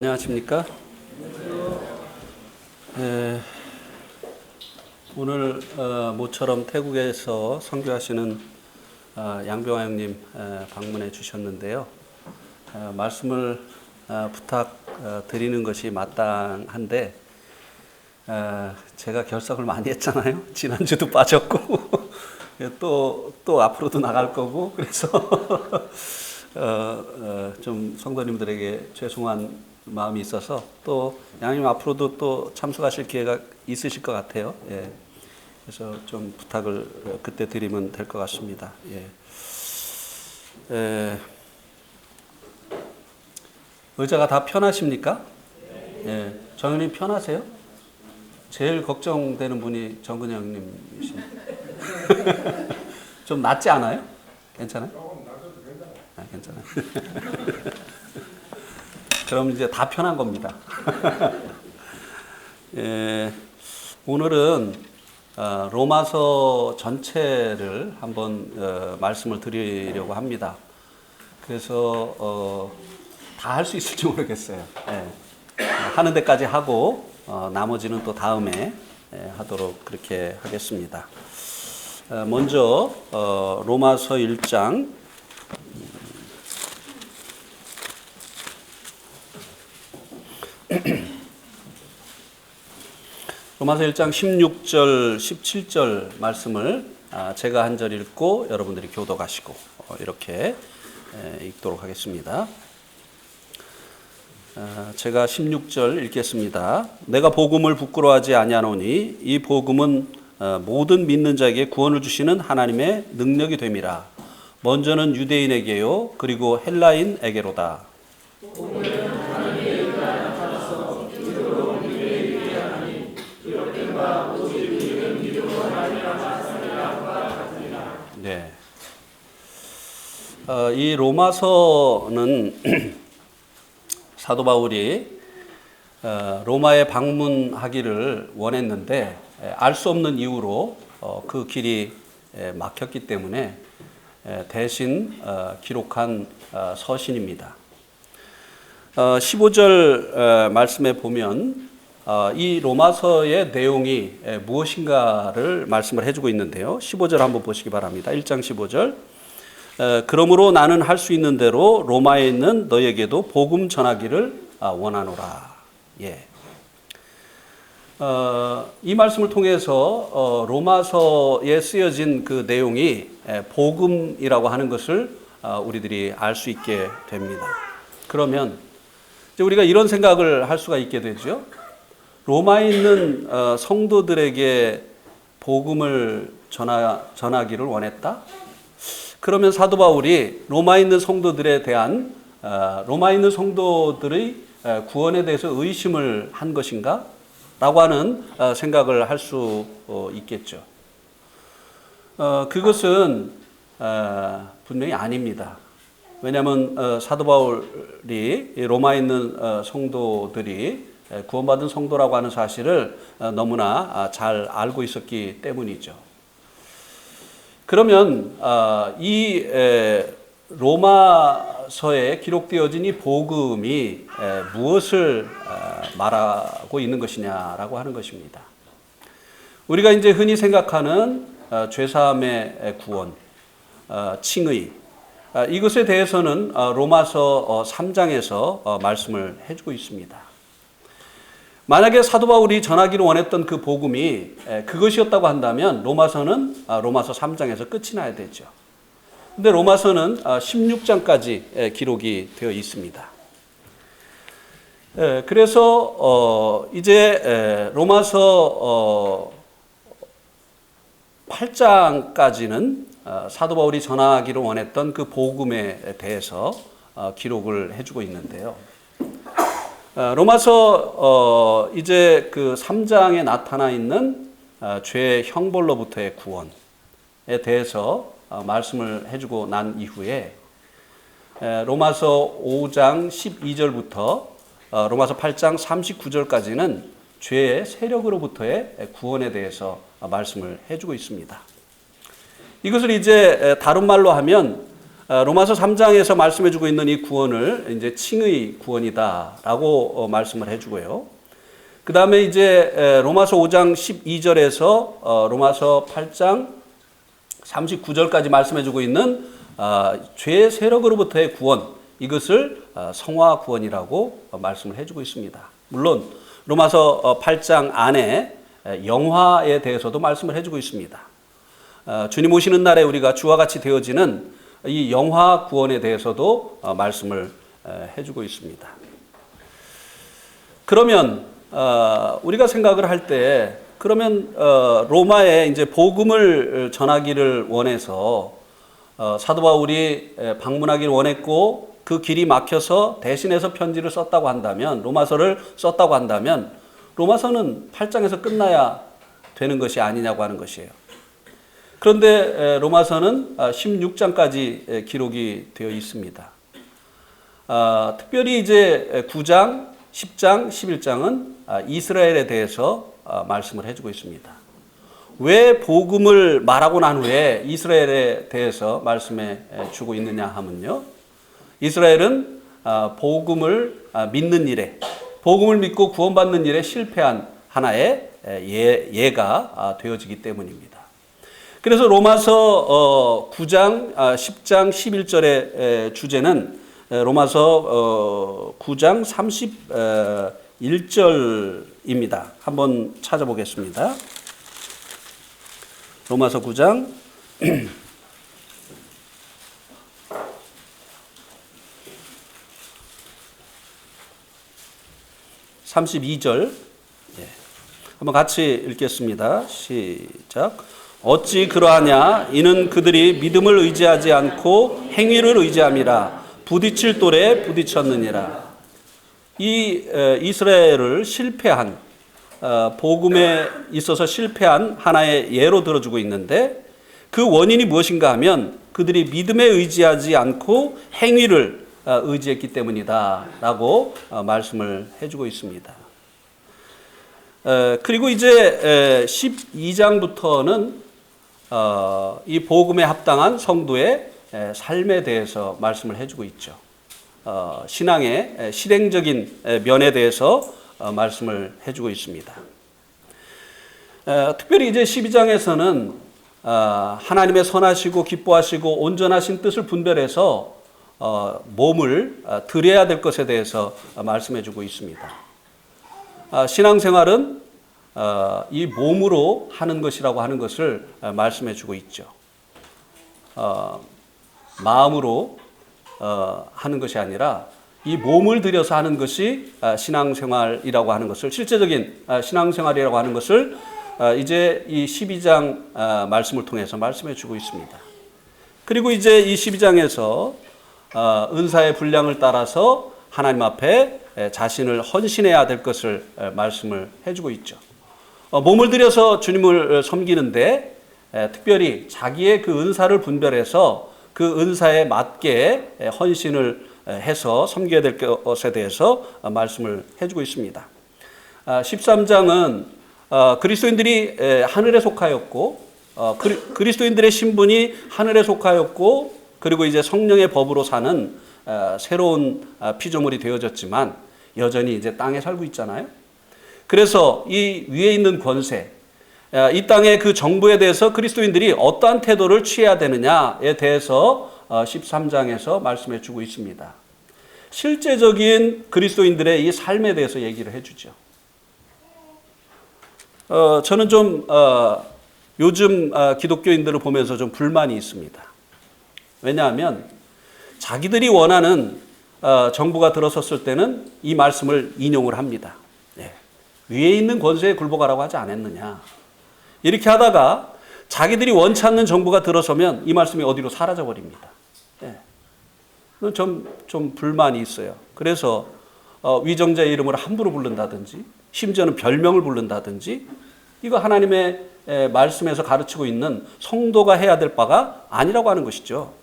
안녕하십니까? 오늘 모처럼 태국에서 선교하시는 양병화 형님 방문해 주셨는데요. 말씀을 부탁드리는 것이 마땅한데 제가 결석을 많이 했잖아요. 지난주도 빠졌고 또 앞으로도 나갈 거고 그래서 좀 성도님들에게 죄송한 마음이 있어서 또 양님 앞으로도 또 참석하실 기회가 있으실 것 같아요. 예. 그래서 좀 부탁을 그때 드리면 될 것 같습니다. 예. 의자가 다 편하십니까? 예. 정현님 편하세요? 제일 걱정되는 분이 정근영 형님이시네. 좀 낫지 않아요? 괜찮아요? 아, 괜찮아요. 그럼 이제 다 편한 겁니다. 예, 오늘은 로마서 전체를 한번 말씀을 드리려고 합니다. 그래서 다 할 수 있을지 모르겠어요. 예, 하는 데까지 하고 나머지는 또 다음에 하도록 그렇게 하겠습니다. 먼저 로마서 1장 로마서 1장 16절, 17절 말씀을 제가 한 절 읽고 여러분들이 교독하시고 이렇게 읽도록 하겠습니다. 제가 16절 읽겠습니다. 내가 복음을 부끄러워하지 아니하노니 이 복음은 모든 믿는 자에게 구원을 주시는 하나님의 능력이 됨이라. 먼저는 유대인에게요 그리고 헬라인에게로다. 네. 이 로마서는 사도 바울이 로마에 방문하기를 원했는데 알 수 없는 이유로 그 길이 막혔기 때문에 대신 기록한 서신입니다. 15절 말씀에 보면 이 로마서의 내용이 무엇인가를 말씀을 해주고 있는데요. 15절 한번 보시기 바랍니다. 1장 15절. 그러므로 나는 할 수 있는 대로 로마에 있는 너에게도 복음 전하기를 원하노라. 예. 이 말씀을 통해서 로마서에 쓰여진 그 내용이 복음이라고 하는 것을 우리들이 알 수 있게 됩니다. 그러면 이제 우리가 이런 생각을 할 수가 있게 되죠. 로마에 있는 성도들에게 복음을 전하기를 원했다? 그러면 사도 바울이 로마에 있는 성도들에 대한 로마에 있는 성도들의 구원에 대해서 의심을 한 것인가? 라고 하는 생각을 할 수 있겠죠. 그것은 분명히 아닙니다. 왜냐하면 사도 바울이 로마에 있는 성도들이 구원받은 성도라고 하는 사실을 너무나 잘 알고 있었기 때문이죠. 그러면 이 로마서에 기록되어진 이 복음이 무엇을 말하고 있는 것이냐라고 하는 것입니다. 우리가 이제 흔히 생각하는 죄사함의 구원, 칭의, 이것에 대해서는 로마서 3장에서 말씀을 해주고 있습니다. 만약에 사도 바울이 전하기를 원했던 그 복음이 그것이었다고 한다면 로마서는 로마서 3장에서 끝이 나야 되죠. 근데 로마서는 16장까지 기록이 되어 있습니다. 그래서 이제 로마서 8장까지는 사도 바울이 전하기를 원했던 그 복음에 대해서 기록을 해주고 있는데요. 로마서 이제 그 3장에 나타나 있는 죄의 형벌로부터의 구원에 대해서 말씀을 해주고 난 이후에 로마서 5장 12절부터 로마서 8장 39절까지는 죄의 세력으로부터의 구원에 대해서 말씀을 해주고 있습니다. 이것을 이제 다른 말로 하면 로마서 3장에서 말씀해주고 있는 이 구원을 이제 칭의 구원이다라고 말씀을 해주고요. 그 다음에 이제 로마서 5장 12절에서 로마서 8장 39절까지 말씀해주고 있는 죄의 세력으로부터의 구원, 이것을 성화 구원이라고 말씀을 해주고 있습니다. 물론 로마서 8장 안에 영화에 대해서도 말씀을 해주고 있습니다. 주님 오시는 날에 우리가 주와 같이 되어지는 이 영화 구원에 대해서도 말씀을 해주고 있습니다. 그러면 우리가 생각을 할 때 그러면 로마에 이제 복음을 전하기를 원해서 사도 바울이 방문하기를 원했고 그 길이 막혀서 대신해서 편지를 썼다고 한다면, 로마서를 썼다고 한다면 로마서는 8장에서 끝나야 되는 것이 아니냐고 하는 것이에요. 그런데 로마서는 16장까지 기록이 되어 있습니다. 특별히 이제 9장, 10장, 11장은 이스라엘에 대해서 말씀을 해주고 있습니다. 왜 복음을 말하고 난 후에 이스라엘에 대해서 말씀해 주고 있느냐 하면요, 이스라엘은 복음을 믿는 일에, 복음을 믿고 구원받는 일에 실패한 하나의 예가 되어지기 때문입니다. 그래서 로마서 9장, 10장, 11절의 주제는 로마서 9장 31절입니다. 한번 찾아보겠습니다. 로마서 9장 32절. 한번 같이 읽겠습니다. 시작. 어찌 그러하냐? 이는 그들이 믿음을 의지하지 않고 행위를 의지함이라. 부딪힐 돌에 부딪혔느니라. 이 이스라엘을 실패한, 복음에 있어서 실패한 하나의 예로 들어주고 있는데, 그 원인이 무엇인가 하면 그들이 믿음에 의지하지 않고 행위를 의지했기 때문이다 라고 말씀을 해주고 있습니다. 그리고 이제 12장부터는 이 복음에 합당한 성도의 삶에 대해서 말씀을 해주고 있죠. 신앙의 실행적인 면에 대해서 말씀을 해주고 있습니다. 특별히 이제 12장에서는 하나님의 선하시고 기뻐하시고 온전하신 뜻을 분별해서 몸을 드려야 될 것에 대해서 말씀해주고 있습니다. 신앙생활은 이 몸으로 하는 것이라고 하는 것을 말씀해주고 있죠. 마음으로 하는 것이 아니라 이 몸을 들여서 하는 것이 신앙생활이라고 하는 것을, 실제적인 신앙생활이라고 하는 것을 이제 이 12장 말씀을 통해서 말씀해 주고 있습니다. 그리고 이제 이 12장에서 은사의 분량을 따라서 하나님 앞에 자신을 헌신해야 될 것을 말씀을 해주고 있죠. 몸을 들여서 주님을 섬기는데 특별히 자기의 그 은사를 분별해서 그 은사에 맞게 헌신을 해서 섬겨야 될 것에 대해서 말씀을 해주고 있습니다. 13장은 그리스도인들이 하늘에 속하였고, 그리스도인들의 신분이 하늘에 속하였고, 그리고 이제 성령의 법으로 사는 새로운 피조물이 되어졌지만 여전히 이제 땅에 살고 있잖아요. 그래서 이 위에 있는 권세, 이 땅의 그 정부에 대해서 그리스도인들이 어떠한 태도를 취해야 되느냐에 대해서 13장에서 말씀해 주고 있습니다. 실제적인 그리스도인들의 이 삶에 대해서 얘기를 해주죠. 저는 좀 요즘 기독교인들을 보면서 좀 불만이 있습니다. 왜냐하면 자기들이 원하는 정부가 들어섰을 때는 이 말씀을 인용을 합니다. 위에 있는 권세에 굴복하라고 하지 않았느냐. 이렇게 하다가 자기들이 원치 않는 정부가 들어서면 이 말씀이 어디로 사라져 버립니다. 좀 불만이 있어요. 그래서 위정자의 이름을 함부로 부른다든지, 심지어는 별명을 부른다든지, 이거 하나님의 말씀에서 가르치고 있는 성도가 해야 될 바가 아니라고 하는 것이죠.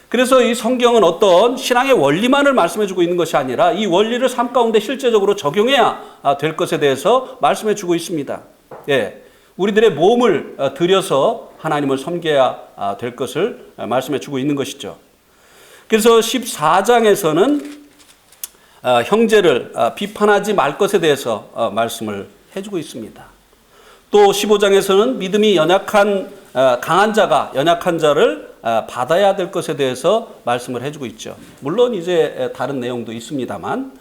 그래서 이 성경은 어떤 신앙의 원리만을 말씀해주고 있는 것이 아니라 이 원리를 삶 가운데 실제적으로 적용해야 될 것에 대해서 말씀해주고 있습니다. 우리들의 몸을 들여서 하나님을 섬겨야 될 것을 말씀해 주고 있는 것이죠. 그래서 14장에서는 형제를 비판하지 말 것에 대해서 말씀을 해주고 있습니다. 또 15장에서는 믿음이 연약한 강한 자가 연약한 자를 받아야 될 것에 대해서 말씀을 해주고 있죠. 물론 이제 다른 내용도 있습니다만,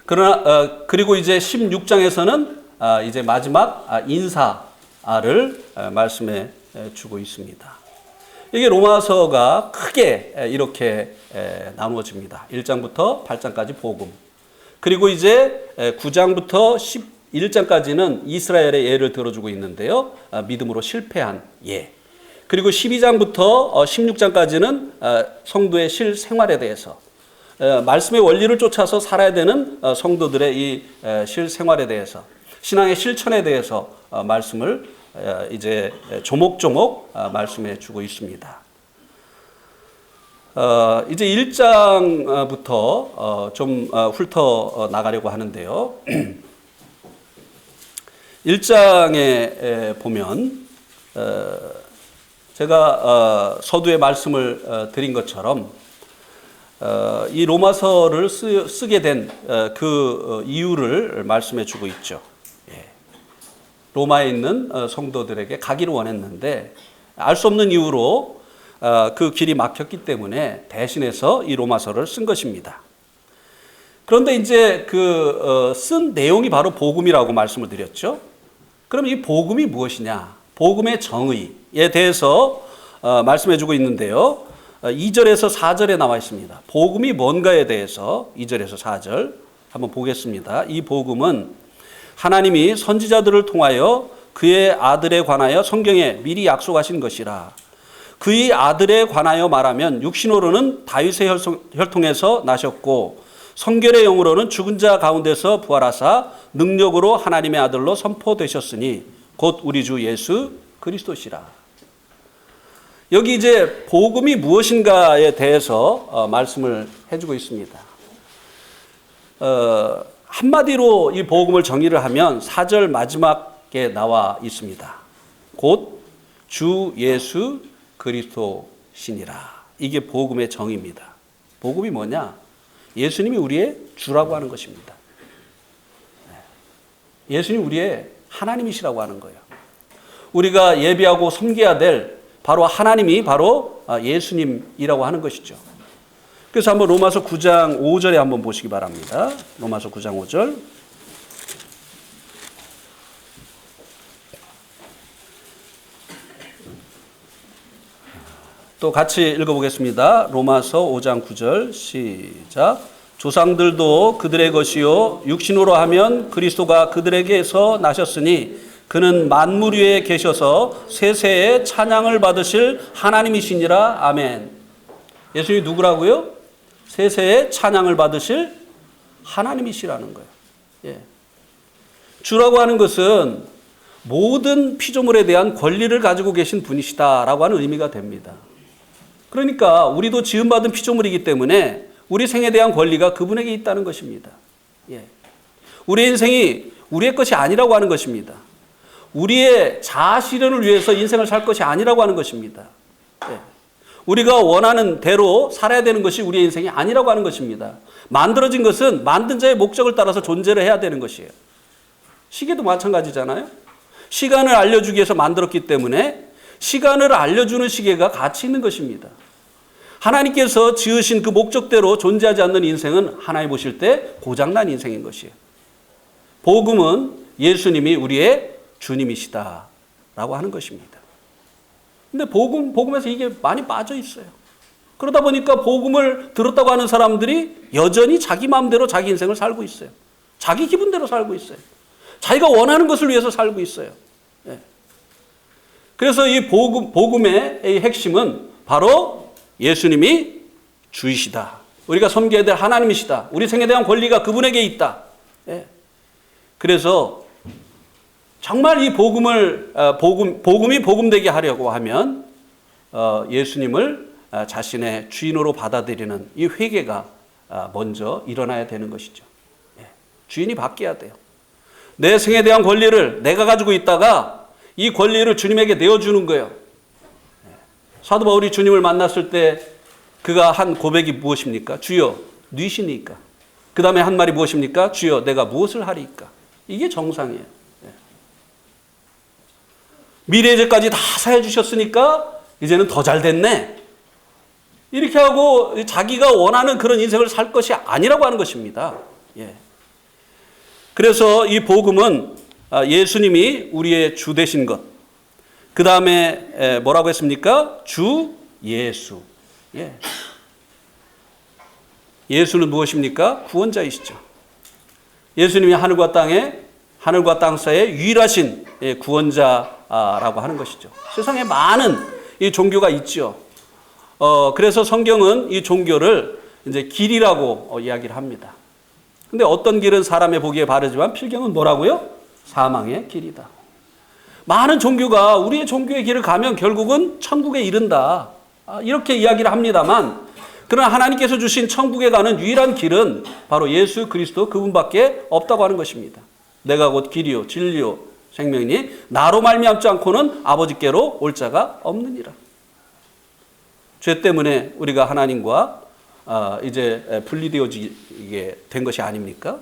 그러나 그리고 이제 16장에서는 이제 마지막 인사를 말씀해 주고 있습니다. 이게 로마서가 크게 이렇게 나누어집니다. 1장부터 8장까지 복음, 그리고 이제 9장부터 11장까지는 이스라엘의 예를 들어주고 있는데요. 믿음으로 실패한 예. 그리고 12장부터 16장까지는 성도의 실생활에 대해서, 말씀의 원리를 쫓아서 살아야 되는 성도들의 이 실생활에 대해서, 신앙의 실천에 대해서 말씀을 이제 조목조목 말씀해 주고 있습니다. 이제 1장부터 좀 훑어 나가려고 하는데요. 1장에 보면 제가 서두에 말씀을 드린 것처럼 이 로마서를 쓰게 된 그 이유를 말씀해 주고 있죠. 로마에 있는 성도들에게 가기를 원했는데 알 수 없는 이유로 그 길이 막혔기 때문에 대신해서 이 로마서를 쓴 것입니다. 그런데 이제 쓴 내용이 바로 복음이라고 말씀을 드렸죠. 그럼 이 복음이 무엇이냐? 복음의 정의에 대해서 말씀해 주고 있는데요. 2절에서 4절에 나와 있습니다. 복음이 뭔가에 대해서 2절에서 4절 한번 보겠습니다. 이 복음은 하나님이 선지자들을 통하여 그의 아들에 관하여 성경에 미리 약속하신 것이라. 그의 아들에 관하여 말하면 육신으로는 다윗의 혈통에서 나셨고 성결의 영으로는 죽은 자 가운데서 부활하사 능력으로 하나님의 아들로 선포되셨으니 곧 우리 주 예수 그리스도시라. 여기 이제 복음이 무엇인가에 대해서 말씀을 해주고 있습니다. 한마디로 이 복음을 정의를 하면 4절 마지막에 나와 있습니다. 곧 주 예수 그리스도시니라. 이게 복음의 정의입니다. 복음이 뭐냐? 예수님이 우리의 주라고 하는 것입니다. 예수님이 우리의 하나님이시라고 하는 거예요. 우리가 예배하고 섬겨야 될 바로 하나님이 바로 예수님이라고 하는 것이죠. 그래서 한번 로마서 9장 5절에 한번 보시기 바랍니다. 로마서 9장 5절. 또 같이 읽어보겠습니다. 로마서 5장 9절 시작. 조상들도 그들의 것이요 육신으로 하면 그리스도가 그들에게서 나셨으니 그는 만물 위에 계셔서 세세에 찬양을 받으실 하나님이시니라. 아멘. 예수님이 누구라고요? 세세에 찬양을 받으실 하나님이시라는 거예요. 예. 주라고 하는 것은 모든 피조물에 대한 권리를 가지고 계신 분이시다라고 하는 의미가 됩니다. 그러니까 우리도 지음받은 피조물이기 때문에 우리 생에 대한 권리가 그분에게 있다는 것입니다. 예. 우리 인생이 우리의 것이 아니라고 하는 것입니다. 우리의 자아 실현을 위해서 인생을 살 것이 아니라고 하는 것입니다. 예. 우리가 원하는 대로 살아야 되는 것이 우리의 인생이 아니라고 하는 것입니다. 만들어진 것은 만든 자의 목적을 따라서 존재를 해야 되는 것이에요. 시계도 마찬가지잖아요. 시간을 알려주기 위해서 만들었기 때문에 시간을 알려주는 시계가 가치 있는 것입니다. 하나님께서 지으신 그 목적대로 존재하지 않는 인생은 하나님 보실 때 고장난 인생인 것이에요. 복음은 예수님이 우리의 주님이시다라고 하는 것입니다. 근데 복음에서 이게 많이 빠져 있어요. 그러다 보니까 복음을 들었다고 하는 사람들이 여전히 자기 마음대로 자기 인생을 살고 있어요. 자기 기분대로 살고 있어요. 자기가 원하는 것을 위해서 살고 있어요. 예. 그래서 이 복음의 핵심은 바로 예수님이 주이시다. 우리가 섬겨야 될 하나님이시다. 우리 생에 대한 권리가 그분에게 있다. 예. 그래서 정말 이 복음이 복음되게 하려고 하면 예수님을 자신의 주인으로 받아들이는 이 회개가 먼저 일어나야 되는 것이죠. 예. 주인이 바뀌어야 돼요. 내 생에 대한 권리를 내가 가지고 있다가 이 권리를 주님에게 내어주는 거예요. 사도 바울이 주님을 만났을 때 그가 한 고백이 무엇입니까? 주여, 누이시니까. 그 다음에 한 말이 무엇입니까? 주여, 내가 무엇을 하리이까? 이게 정상이에요. 미래제까지 다 사해 주셨으니까 이제는 더 잘 됐네. 이렇게 하고 자기가 원하는 그런 인생을 살 것이 아니라고 하는 것입니다. 예. 그래서 이 복음은 예수님이 우리의 주 되신 것. 그 다음에 뭐라고 했습니까? 주 예수. 예. 예수는 무엇입니까? 구원자이시죠. 예수님이 하늘과 땅 사이에 유일하신 구원자라고 하는 것이죠. 세상에 많은 이 종교가 있죠. 그래서 성경은 이 종교를 이제 길이라고 이야기를 합니다. 근데 어떤 길은 사람의 보기에 바르지만 필경은 뭐라고요? 사망의 길이다. 많은 종교가 우리의 종교의 길을 가면 결국은 천국에 이른다. 이렇게 이야기를 합니다만, 그러나 하나님께서 주신 천국에 가는 유일한 길은 바로 예수 그리스도 그분밖에 없다고 하는 것입니다. 내가 곧 길이요 진리요 생명이니 나로 말미암지 않고는 아버지께로 올 자가 없느니라. 죄 때문에 우리가 하나님과 이제 분리되어지게 된 것이 아닙니까?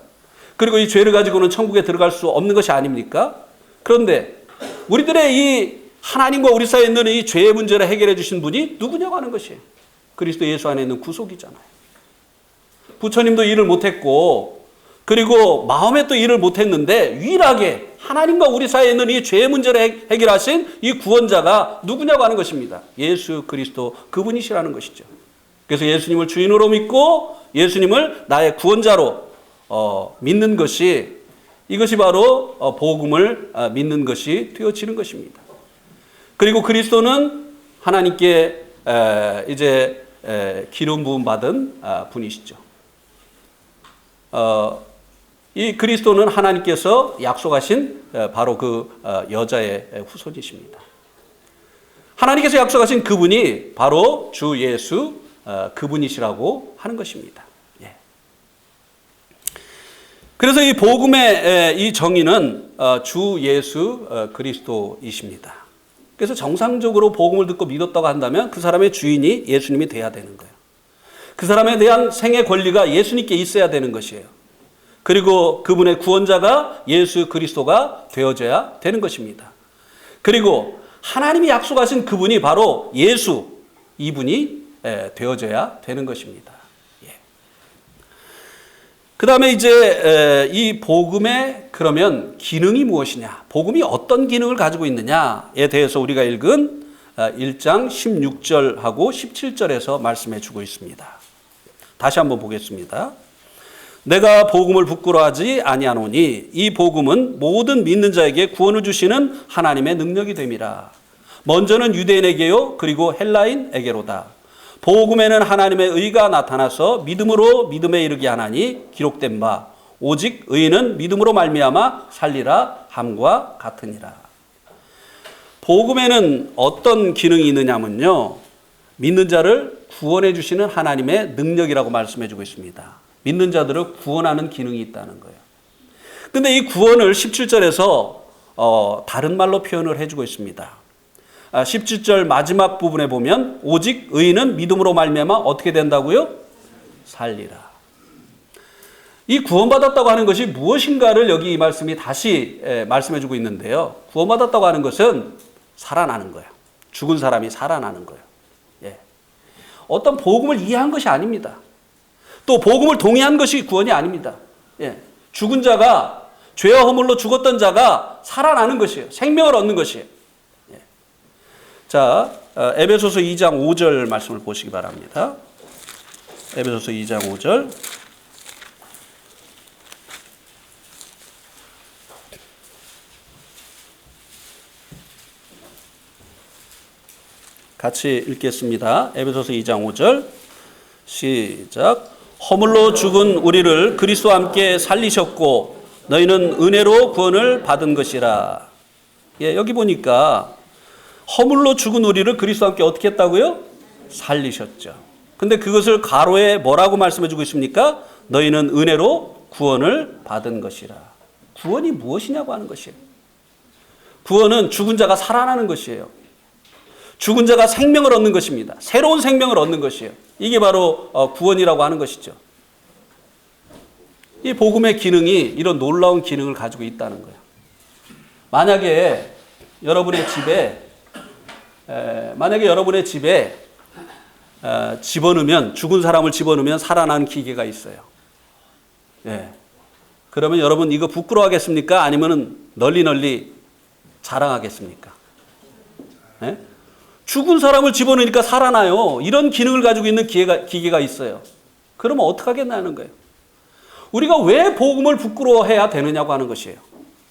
그리고 이 죄를 가지고는 천국에 들어갈 수 없는 것이 아닙니까? 그런데 우리들의 이 하나님과 우리 사이에 있는 이 죄의 문제를 해결해 주신 분이 누구냐고 하는 것이에요. 그리스도 예수 안에 있는 구속이잖아요. 부처님도 일을 못했고, 그리고 마음에 또 일을 못했는데 유일하게 하나님과 우리 사이에 있는 이 죄의 문제를 해결하신 이 구원자가 누구냐고 하는 것입니다. 예수 그리스도 그분이시라는 것이죠. 그래서 예수님을 주인으로 믿고 예수님을 나의 구원자로 믿는 것이, 이것이 바로 복음을 믿는 것이 되어지는 것입니다. 그리고 그리스도는 하나님께 이제 기름 부음 받은 분이시죠. 이 그리스도는 하나님께서 약속하신 바로 그 여자의 후손이십니다. 하나님께서 약속하신 그분이 바로 주 예수 그분이시라고 하는 것입니다. 예. 그래서 이 복음의 이 정의는 주 예수 그리스도이십니다. 그래서 정상적으로 복음을 듣고 믿었다고 한다면 그 사람의 주인이 예수님이 돼야 되는 거예요. 그 사람에 대한 생애 권리가 예수님께 있어야 되는 것이에요. 그리고 그분의 구원자가 예수 그리스도가 되어져야 되는 것입니다. 그리고 하나님이 약속하신 그분이 바로 예수, 이분이 되어져야 되는 것입니다. 예. 그 다음에 이제 이 복음의 그러면 기능이 무엇이냐, 복음이 어떤 기능을 가지고 있느냐에 대해서 우리가 읽은 1장 16절하고 17절에서 말씀해 주고 있습니다. 다시 한번 보겠습니다. 내가 복음을 부끄러워하지 아니하노니 이 복음은 모든 믿는 자에게 구원을 주시는 하나님의 능력이 됨이라. 먼저는 유대인에게요 그리고 헬라인에게로다. 복음에는 하나님의 의가 나타나서 믿음으로 믿음에 이르게 하나니 기록된 바 오직 의인은 믿음으로 말미암아 살리라 함과 같으니라. 복음에는 어떤 기능이 있느냐면요, 믿는 자를 구원해 주시는 하나님의 능력이라고 말씀해 주고 있습니다. 믿는 자들을 구원하는 기능이 있다는 거예요. 근데 이 구원을 17절에서 다른 말로 표현을 해주고 있습니다. 17절 마지막 부분에 보면 오직 의인은 믿음으로 말미암아 어떻게 된다고요? 살리라. 이 구원받았다고 하는 것이 무엇인가를 여기 이 말씀이 다시 말씀해 주고 있는데요. 구원받았다고 하는 것은 살아나는 거예요. 죽은 사람이 살아나는 거예요. 예. 어떤 복음을 이해한 것이 아닙니다. 또 복음을 동의한 것이 구원이 아닙니다. 예. 죽은 자가, 죄와 허물로 죽었던 자가 살아나는 것이에요. 생명을 얻는 것이에요. 예. 자, 에베소서 2장 5절 말씀을 보시기 바랍니다. 에베소서 2장 5절. 같이 읽겠습니다. 에베소서 2장 5절. 시작. 허물로 죽은 우리를 그리스도와 함께 살리셨고 너희는 은혜로 구원을 받은 것이라. 예, 여기 보니까 허물로 죽은 우리를 그리스도와 함께 어떻게 했다고요? 살리셨죠. 근데 그것을 가로에 뭐라고 말씀해 주고 있습니까? 너희는 은혜로 구원을 받은 것이라. 구원이 무엇이냐고 하는 것이에요. 구원은 죽은 자가 살아나는 것이에요. 죽은 자가 생명을 얻는 것입니다. 새로운 생명을 얻는 것이에요. 이게 바로 구원이라고 하는 것이죠. 이 복음의 기능이 이런 놀라운 기능을 가지고 있다는 거예요. 만약에 여러분의 집에 집어넣으면, 죽은 사람을 집어넣으면 살아나는 기계가 있어요. 예. 그러면 여러분 이거 부끄러워하겠습니까? 아니면 널리 자랑하겠습니까? 예? 죽은 사람을 집어넣으니까 살아나요. 이런 기능을 가지고 있는 기계가 있어요. 그러면 어떻게 하겠냐는 거예요. 우리가 왜 복음을 부끄러워해야 되느냐고 하는 것이에요.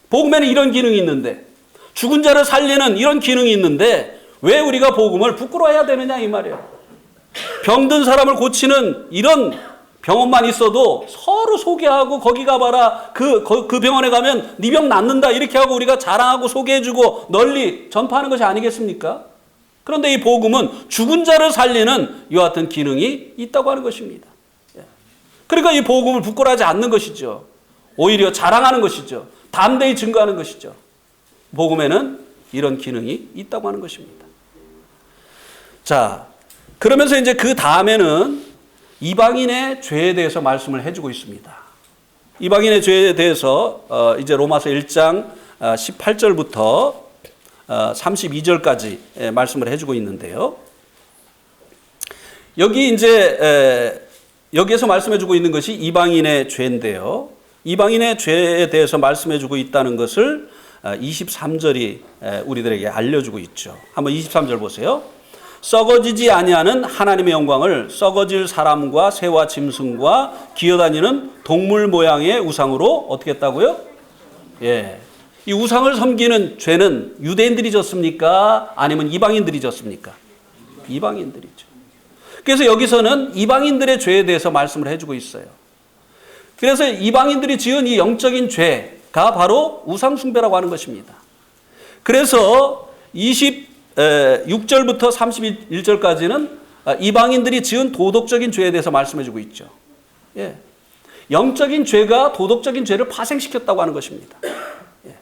복음에는 이런 기능이 있는데, 죽은 자를 살리는 이런 기능이 있는데 왜 우리가 복음을 부끄러워해야 되느냐 이 말이에요. 병든 사람을 고치는 이런 병원만 있어도 서로 소개하고 거기 가봐라, 그 병원에 가면 네 병 낫는다 이렇게 하고 우리가 자랑하고 소개해주고 널리 전파하는 것이 아니겠습니까? 그런데 이 복음은 죽은 자를 살리는 이와 같은 기능이 있다고 하는 것입니다. 그러니까 이 복음을 부끄러워하지 않는 것이죠. 오히려 자랑하는 것이죠. 담대히 증거하는 것이죠. 복음에는 이런 기능이 있다고 하는 것입니다. 자, 그러면서 이제 그 다음에는 이방인의 죄에 대해서 말씀을 해주고 있습니다. 이방인의 죄에 대해서 이제 로마서 1장 18절부터 32절까지 말씀을 해주고 있는데요. 여기 이제 여기에서 말씀해주고 있는 것이 이방인의 죄인데요. 이방인의 죄에 대해서 말씀해주고 있다는 것을 23절이 우리들에게 알려주고 있죠. 한번 23절 보세요. 썩어지지 아니하는 하나님의 영광을 썩어질 사람과 새와 짐승과 기어다니는 동물 모양의 우상으로 어떻게 했다고요? 예. 이 우상을 섬기는 죄는 유대인들이 졌습니까? 아니면 이방인들이 졌습니까? 이방인들이죠. 그래서 여기서는 이방인들의 죄에 대해서 말씀을 해주고 있어요. 그래서 이방인들이 지은 이 영적인 죄가 바로 우상숭배라고 하는 것입니다. 그래서 26절부터 31절까지는 이방인들이 지은 도덕적인 죄에 대해서 말씀해주고 있죠. 예. 영적인 죄가 도덕적인 죄를 파생시켰다고 하는 것입니다. 예.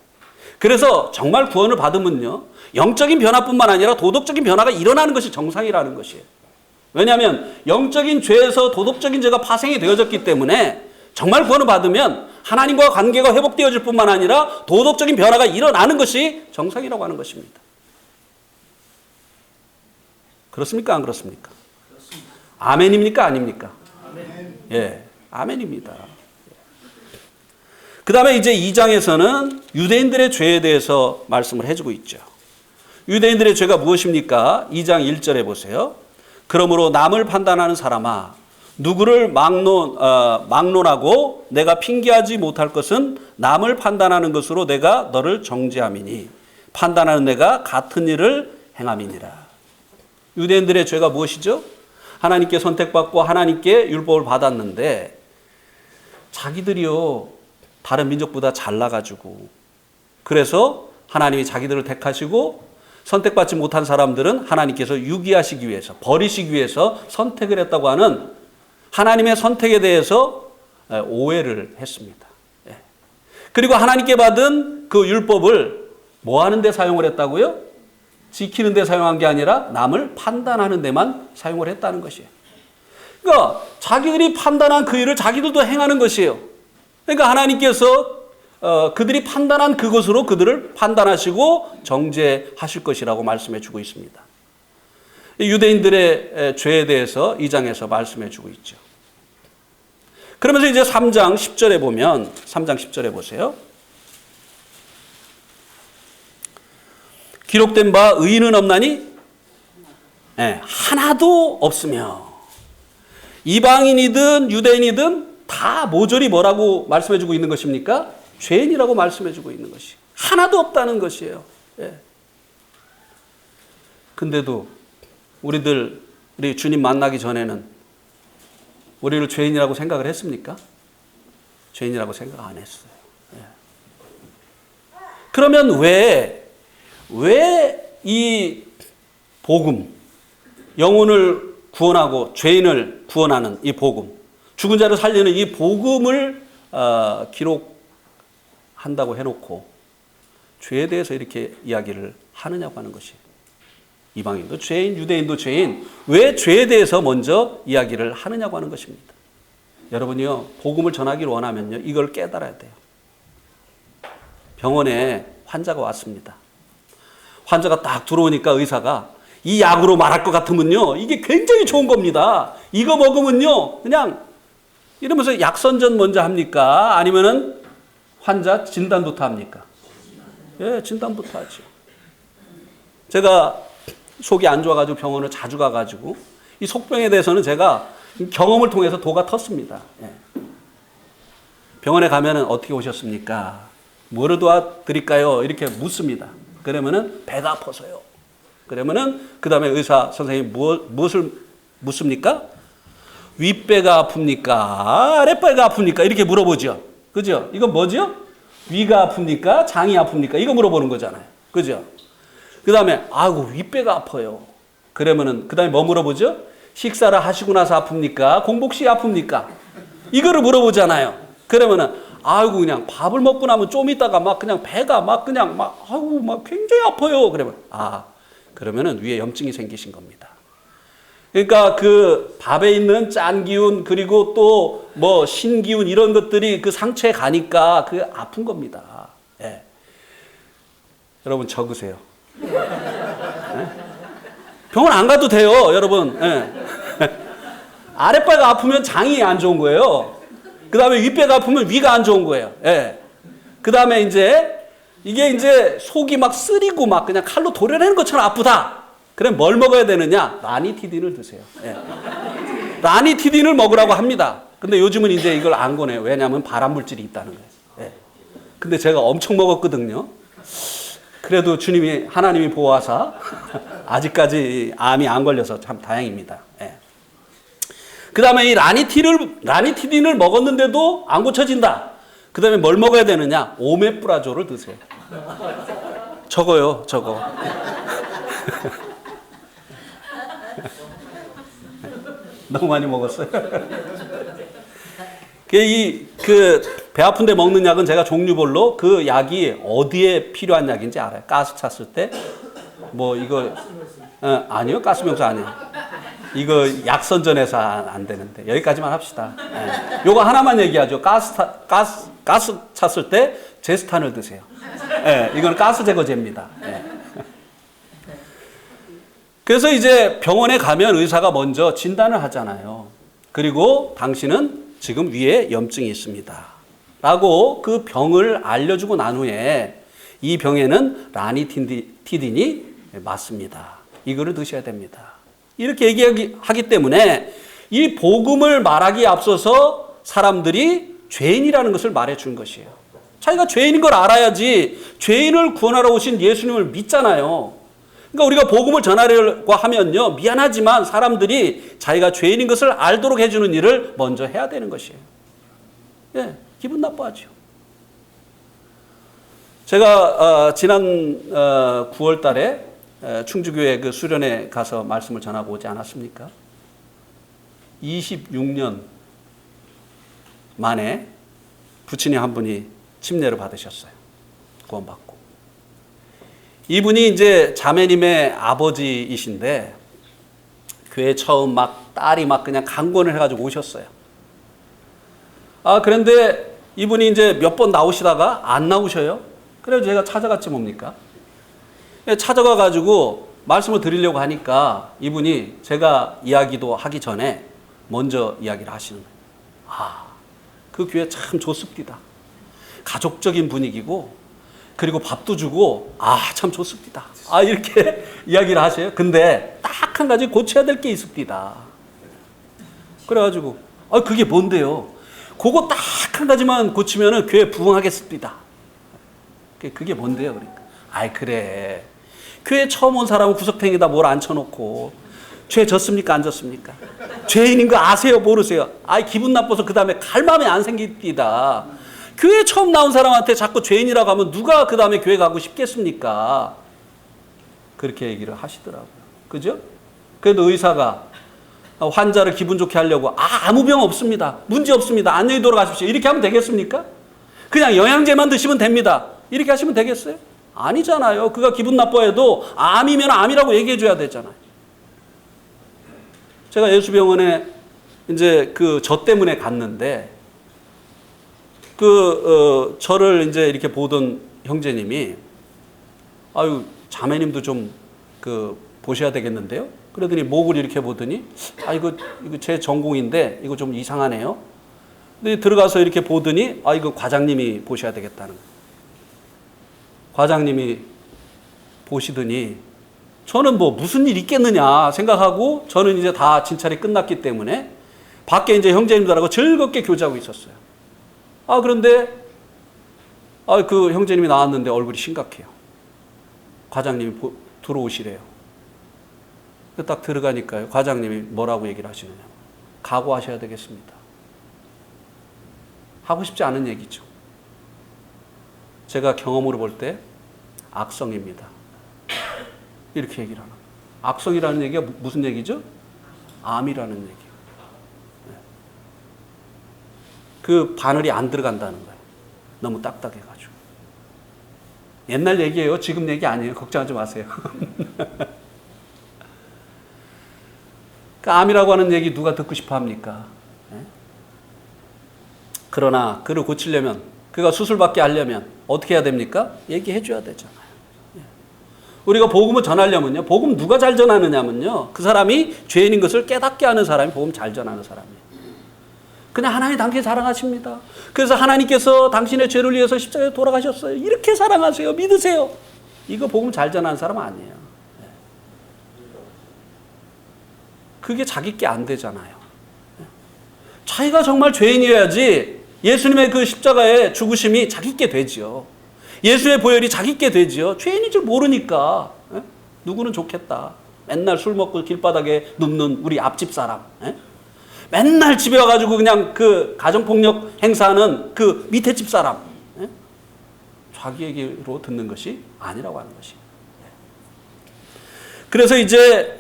그래서 정말 구원을 받으면요, 영적인 변화뿐만 아니라 도덕적인 변화가 일어나는 것이 정상이라는 것이에요. 왜냐하면 영적인 죄에서 도덕적인 죄가 파생이 되어졌기 때문에 정말 구원을 받으면 하나님과 관계가 회복되어질 뿐만 아니라 도덕적인 변화가 일어나는 것이 정상이라고 하는 것입니다. 그렇습니까? 안 그렇습니까? 그렇습니다. 아멘입니까? 아닙니까? 아멘. 예, 아멘입니다. 그 다음에 이제 2장에서는 유대인들의 죄에 대해서 말씀을 해주고 있죠. 유대인들의 죄가 무엇입니까? 2장 1절에 보세요. 그러므로 남을 판단하는 사람아, 누구를 막론하고 내가 핑계하지 못할 것은 남을 판단하는 것으로 내가 너를 정죄함이니 판단하는 내가 같은 일을 행함이니라. 유대인들의 죄가 무엇이죠? 하나님께 선택받고 하나님께 율법을 받았는데 자기들이요 다른 민족보다 잘나가지고, 그래서 하나님이 자기들을 택하시고 선택받지 못한 사람들은 하나님께서 유기하시기 위해서, 버리시기 위해서 선택을 했다고 하는 하나님의 선택에 대해서 오해를 했습니다. 그리고 하나님께 받은 그 율법을 뭐 하는 데 사용을 했다고요? 지키는 데 사용한 게 아니라 남을 판단하는 데만 사용을 했다는 것이에요. 그러니까 자기들이 판단한 그 일을 자기들도 행하는 것이에요. 그러니까 하나님께서 그들이 판단한 그것으로 그들을 판단하시고 정죄하실 것이라고 말씀해 주고 있습니다. 유대인들의 죄에 대해서 2장에서 말씀해 주고 있죠. 그러면서 이제 3장 10절에 보면, 3장 10절에 보세요. 기록된 바 의인은 없나니? 네, 하나도 없으며. 이방인이든 유대인이든 다 모조리 뭐라고 말씀해 주고 있는 것입니까? 죄인이라고 말씀해 주고 있는 것이. 하나도 없다는 것이에요. 예. 근데도 우리 주님 만나기 전에는 우리를 죄인이라고 생각을 했습니까? 죄인이라고 생각 안 했어요. 예. 그러면 왜 이 복음, 영혼을 구원하고 죄인을 구원하는 이 복음, 죽은 자를 살리는 이 복음을 기록한다고 해놓고 죄에 대해서 이렇게 이야기를 하느냐고 하는 것이. 이방인도 죄인, 유대인도 죄인. 왜 죄에 대해서 먼저 이야기를 하느냐고 하는 것입니다. 여러분이요, 복음을 전하기를 원하면요, 이걸 깨달아야 돼요. 병원에 환자가 왔습니다. 환자가 딱 들어오니까 의사가 이 약으로 말할 것 같으면요, 이게 굉장히 좋은 겁니다. 이거 먹으면요, 그냥 이러면서 약 선전 먼저 합니까? 아니면은 환자 진단부터 합니까? 예, 진단부터 하죠. 제가 속이 안 좋아가지고 병원을 자주 가가지고 이 속병에 대해서는 제가 경험을 통해서 도가 텄습니다. 예. 병원에 가면은 어떻게 오셨습니까? 뭐를 도와드릴까요? 이렇게 묻습니다. 그러면은 배가 아파서요. 그러면은 그 다음에 의사 선생님이 무엇을 묻습니까? 윗배가 아픕니까? 아랫배가 아픕니까? 이렇게 물어보죠. 그죠? 이건 뭐죠? 위가 아픕니까? 장이 아픕니까? 이거 물어보는 거잖아요. 그죠? 그 다음에 아이고 윗배가 아파요. 그러면은 그 다음에 뭐 물어보죠? 식사를 하시고 나서 아픕니까? 공복 시에 아픕니까? 이거를 물어보잖아요. 그러면은 아이고 그냥 밥을 먹고 나면 좀 있다가 막 그냥 배가 막 그냥 막 아이고 막 굉장히 아파요. 그러면 그러면은 위에 염증이 생기신 겁니다. 그러니까 그 밥에 있는 짠 기운 그리고 또 뭐 신기운 이런 것들이 그 상처에 가니까 그 아픈 겁니다. 예. 여러분 적으세요. 예? 병원 안 가도 돼요, 여러분. 예. 아랫배가 아프면 장이 안 좋은 거예요. 그 다음에 윗배가 아프면 위가 안 좋은 거예요. 예. 그 다음에 이게 이제 속이 막 쓰리고 막 그냥 칼로 도려내는 것처럼 아프다. 그럼 뭘 먹어야 되느냐? 라니티딘을 드세요. 예. 라니티딘을 먹으라고 합니다. 근데 요즘은 이제 이걸 안 거네요. 왜냐하면 발암물질이 있다는 거예요. 예. 근데 제가 엄청 먹었거든요. 그래도 하나님이 보호하사 아직까지 암이 안 걸려서 참 다행입니다. 예. 그 다음에 이 라니티딘을 먹었는데도 안 고쳐진다. 그 다음에 뭘 먹어야 되느냐? 오메프라졸을 드세요. 적어요, 적어. 너무 많이 먹었어요. 배 아픈데 먹는 약은 제가 종류별로 그 약이 어디에 필요한 약인지 알아요. 가스 찼을 때, 뭐 이거, 아니요, 가스명수 아니에요. 이거 약선전에서 안 되는데 여기까지만 합시다. 예. 요거 하나만 얘기하죠. 가스 찼을 때 제스탄을 드세요. 예, 이건 가스 제거제입니다. 예. 그래서 이제 병원에 가면 의사가 먼저 진단을 하잖아요. 그리고 당신은 지금 위에 염증이 있습니다. 라고 그 병을 알려주고 난 후에 이 병에는 라니티딘이 맞습니다. 이거를 드셔야 됩니다. 이렇게 얘기하기 때문에 이 복음을 말하기에 앞서서 사람들이 죄인이라는 것을 말해준 것이에요. 자기가 죄인인 걸 알아야지 죄인을 구원하러 오신 예수님을 믿잖아요. 그러니까 우리가 복음을 전하려고 하면요, 미안하지만 사람들이 자기가 죄인인 것을 알도록 해주는 일을 먼저 해야 되는 것이에요. 예, 기분 나빠하죠. 제가 지난 9월 달에 충주교회 그 수련회 가서 말씀을 전하고 오지 않았습니까? 26년 만에 부친이 한 분이 침례를 받으셨어요. 구원받고. 이분이 이제 자매님의 아버지이신데 교회 처음 막 딸이 막 그냥 강권을 해가지고 오셨어요. 그런데 이분이 이제 몇 번 나오시다가 안 나오셔요. 그래서 제가 찾아갔지 뭡니까? 찾아가가지고 말씀을 드리려고 하니까 이분이 제가 이야기도 하기 전에 먼저 이야기를 하시는 거예요. 그 교회 참 좋습니다. 가족적인 분위기고 그리고 밥도 주고 참 좋습니다. 이렇게 이야기를 하셔요. 근데 딱 한 가지 고쳐야 될 게 있습니다. 그래가지고 그게 뭔데요? 그거 딱 한 가지만 고치면은 교회 부흥하겠습니다. 그게 뭔데요? 그러니까 그래. 교회 처음 온 사람은 구석탱이다 뭘 앉혀놓고 죄 졌습니까? 안 졌습니까? 죄인인 거 아세요? 모르세요? 기분 나빠서 그 다음에 갈 마음이 안 생깁니다. 교회 처음 나온 사람한테 자꾸 죄인이라고 하면 누가 그 다음에 교회 가고 싶겠습니까? 그렇게 얘기를 하시더라고요. 그죠? 그래도 의사가 환자를 기분 좋게 하려고 아무 병 없습니다. 문제 없습니다. 안녕히 돌아가십시오. 이렇게 하면 되겠습니까? 그냥 영양제만 드시면 됩니다. 이렇게 하시면 되겠어요? 아니잖아요. 그가 기분 나빠해도 암이면 암이라고 얘기해 줘야 되잖아요. 제가 예수병원에 이제 저 때문에 갔는데 저를 이제 이렇게 보던 형제님이 아유, 자매님도 좀 보셔야 되겠는데요? 그러더니 목을 이렇게 보더니 이거 제 전공인데 이거 좀 이상하네요. 근데 들어가서 이렇게 보더니 이거 과장님이 보셔야 되겠다는 거예요. 과장님이 보시더니 저는 뭐 무슨 일 있겠느냐 생각하고 저는 이제 다 진찰이 끝났기 때문에 밖에 이제 형제님들하고 즐겁게 교제하고 있었어요. 그런데 그 형제님이 나왔는데 얼굴이 심각해요. 과장님이 들어오시래요. 딱 들어가니까요. 과장님이 뭐라고 얘기를 하시느냐. 각오하셔야 되겠습니다. 하고 싶지 않은 얘기죠. 제가 경험으로 볼 때 악성입니다. 이렇게 얘기를 하는 거예요. 악성이라는 얘기가 무슨 얘기죠? 암이라는 얘기예요. 그 바늘이 안 들어간다는 거예요. 너무 딱딱해가지고. 옛날 얘기예요. 지금 얘기 아니에요. 걱정하지 마세요. 그 암이라고 하는 얘기 누가 듣고 싶어 합니까? 그러나 그를 고치려면, 그가 수술받게 하려면 어떻게 해야 됩니까? 얘기해 줘야 되잖아요. 우리가 복음을 전하려면요. 복음 누가 잘 전하느냐면요. 그 사람이 죄인인 것을 깨닫게 하는 사람이 복음 잘 전하는 사람이에요. 그냥 하나님 당신 사랑하십니다. 그래서 하나님께서 당신의 죄를 위해서 십자가에 돌아가셨어요. 이렇게 사랑하세요. 믿으세요. 이거 복음 잘 전하는 사람 아니에요. 그게 자기 게 안 되잖아요. 자기가 정말 죄인이어야지 예수님의 그 십자가의 죽으심이 자기 게 되지요. 예수의 보혈이 자기 게 되지요. 죄인인 줄 모르니까. 누구는 좋겠다. 맨날 술 먹고 길바닥에 눕는 우리 앞집 사람. 맨날 집에 와가지고 그냥 그 가정폭력 행사하는 그 밑에 집 사람. 자기에게로 듣는 것이 아니라고 하는 것이. 그래서 이제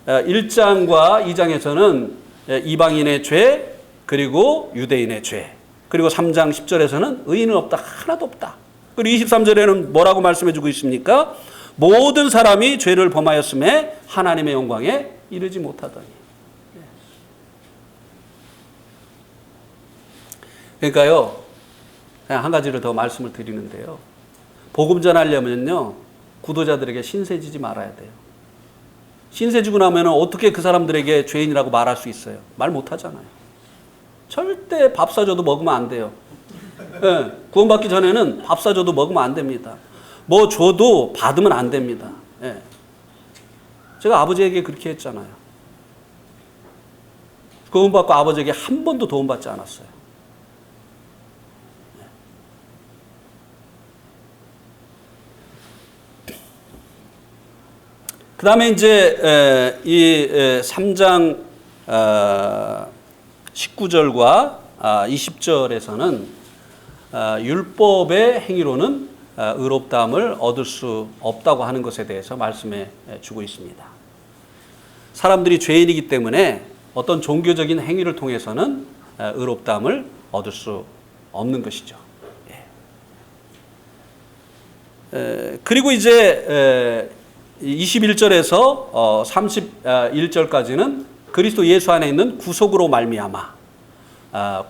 1장과 2장에서는 이방인의 죄, 그리고 유대인의 죄, 그리고 3장 10절에서는 의인은 없다, 하나도 없다. 그리고 23절에는 뭐라고 말씀해주고 있습니까? 모든 사람이 죄를 범하였음에 하나님의 영광에 이르지 못하더니. 그러니까요, 그냥 한 가지를 더 말씀을 드리는데요. 복음 전하려면요, 구도자들에게 신세지지 말아야 돼요. 신세지고 나면 어떻게 그 사람들에게 죄인이라고 말할 수 있어요? 말 못하잖아요. 절대 밥 사줘도 먹으면 안 돼요. 네, 구원받기 전에는 밥 사줘도 먹으면 안 됩니다. 뭐 줘도 받으면 안 됩니다. 네. 제가 아버지에게 그렇게 했잖아요. 구원받고 아버지에게 한 번도 도움받지 않았어요. 그 다음에 이제 이 3장 19절과 20절에서는 율법의 행위로는 의롭다함을 얻을 수 없다고 하는 것에 대해서 말씀해 주고 있습니다. 사람들이 죄인이기 때문에 어떤 종교적인 행위를 통해서는 의롭다함을 얻을 수 없는 것이죠. 그리고 이제 21절에서 31절까지는 그리스도 예수 안에 있는 구속으로 말미암아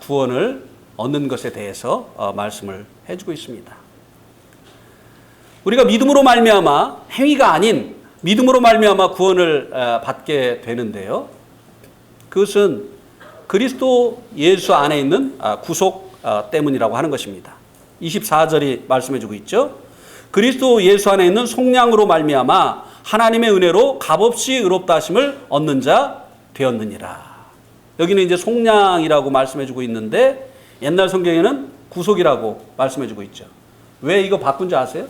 구원을 얻는 것에 대해서 말씀을 해주고 있습니다. 우리가 믿음으로 말미암아 행위가 아닌 믿음으로 말미암아 구원을 받게 되는데요. 그것은 그리스도 예수 안에 있는 구속 때문이라고 하는 것입니다. 24절이 말씀해주고 있죠. 그리스도 예수 안에 있는 속량으로 말미암아 하나님의 은혜로 값없이 의롭다 하심을 얻는 자 되었느니라. 여기는 이제 속량이라고 말씀해주고 있는데 옛날 성경에는 구속이라고 말씀해주고 있죠. 왜 이거 바꾼 줄 아세요?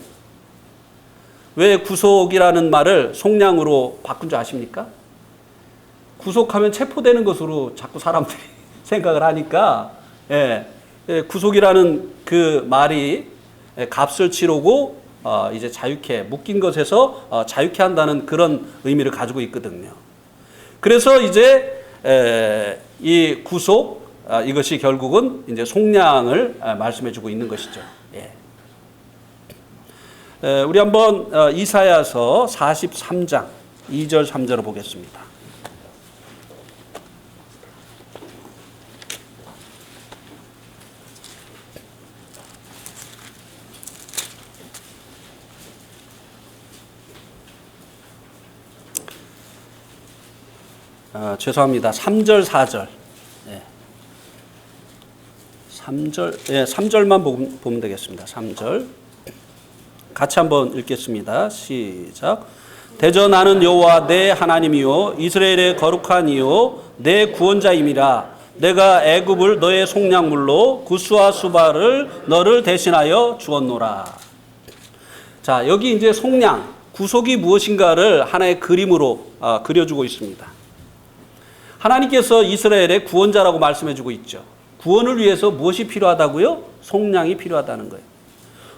왜 구속이라는 말을 속량으로 바꾼 줄 아십니까? 구속하면 체포되는 것으로 자꾸 사람들이 생각을 하니까 구속이라는 그 말이 값을 치르고 이제 자유케, 묶인 것에서 자유케 한다는 그런 의미를 가지고 있거든요. 그래서 이제 이 구속, 이것이 결국은 이제 속량을 말씀해 주고 있는 것이죠. 우리 한번 이사야서 43장 2절 3절을 보겠습니다. 죄송합니다. 3절 4절. 3절만 보면 되겠습니다. 3절. 같이 한번 읽겠습니다. 시작. 대전하는 여호와 내 하나님이요 이스라엘의 거룩한 이요 내 구원자임이라. 내가 애굽을 너의 속량물로 구스와 수바를 너를 대신하여 주었노라. 자, 여기 이제 속량, 구속이 무엇인가를 하나의 그림으로 그려주고 있습니다. 하나님께서 이스라엘의 구원자라고 말씀해주고 있죠. 구원을 위해서 무엇이 필요하다고요? 속량이 필요하다는 거예요.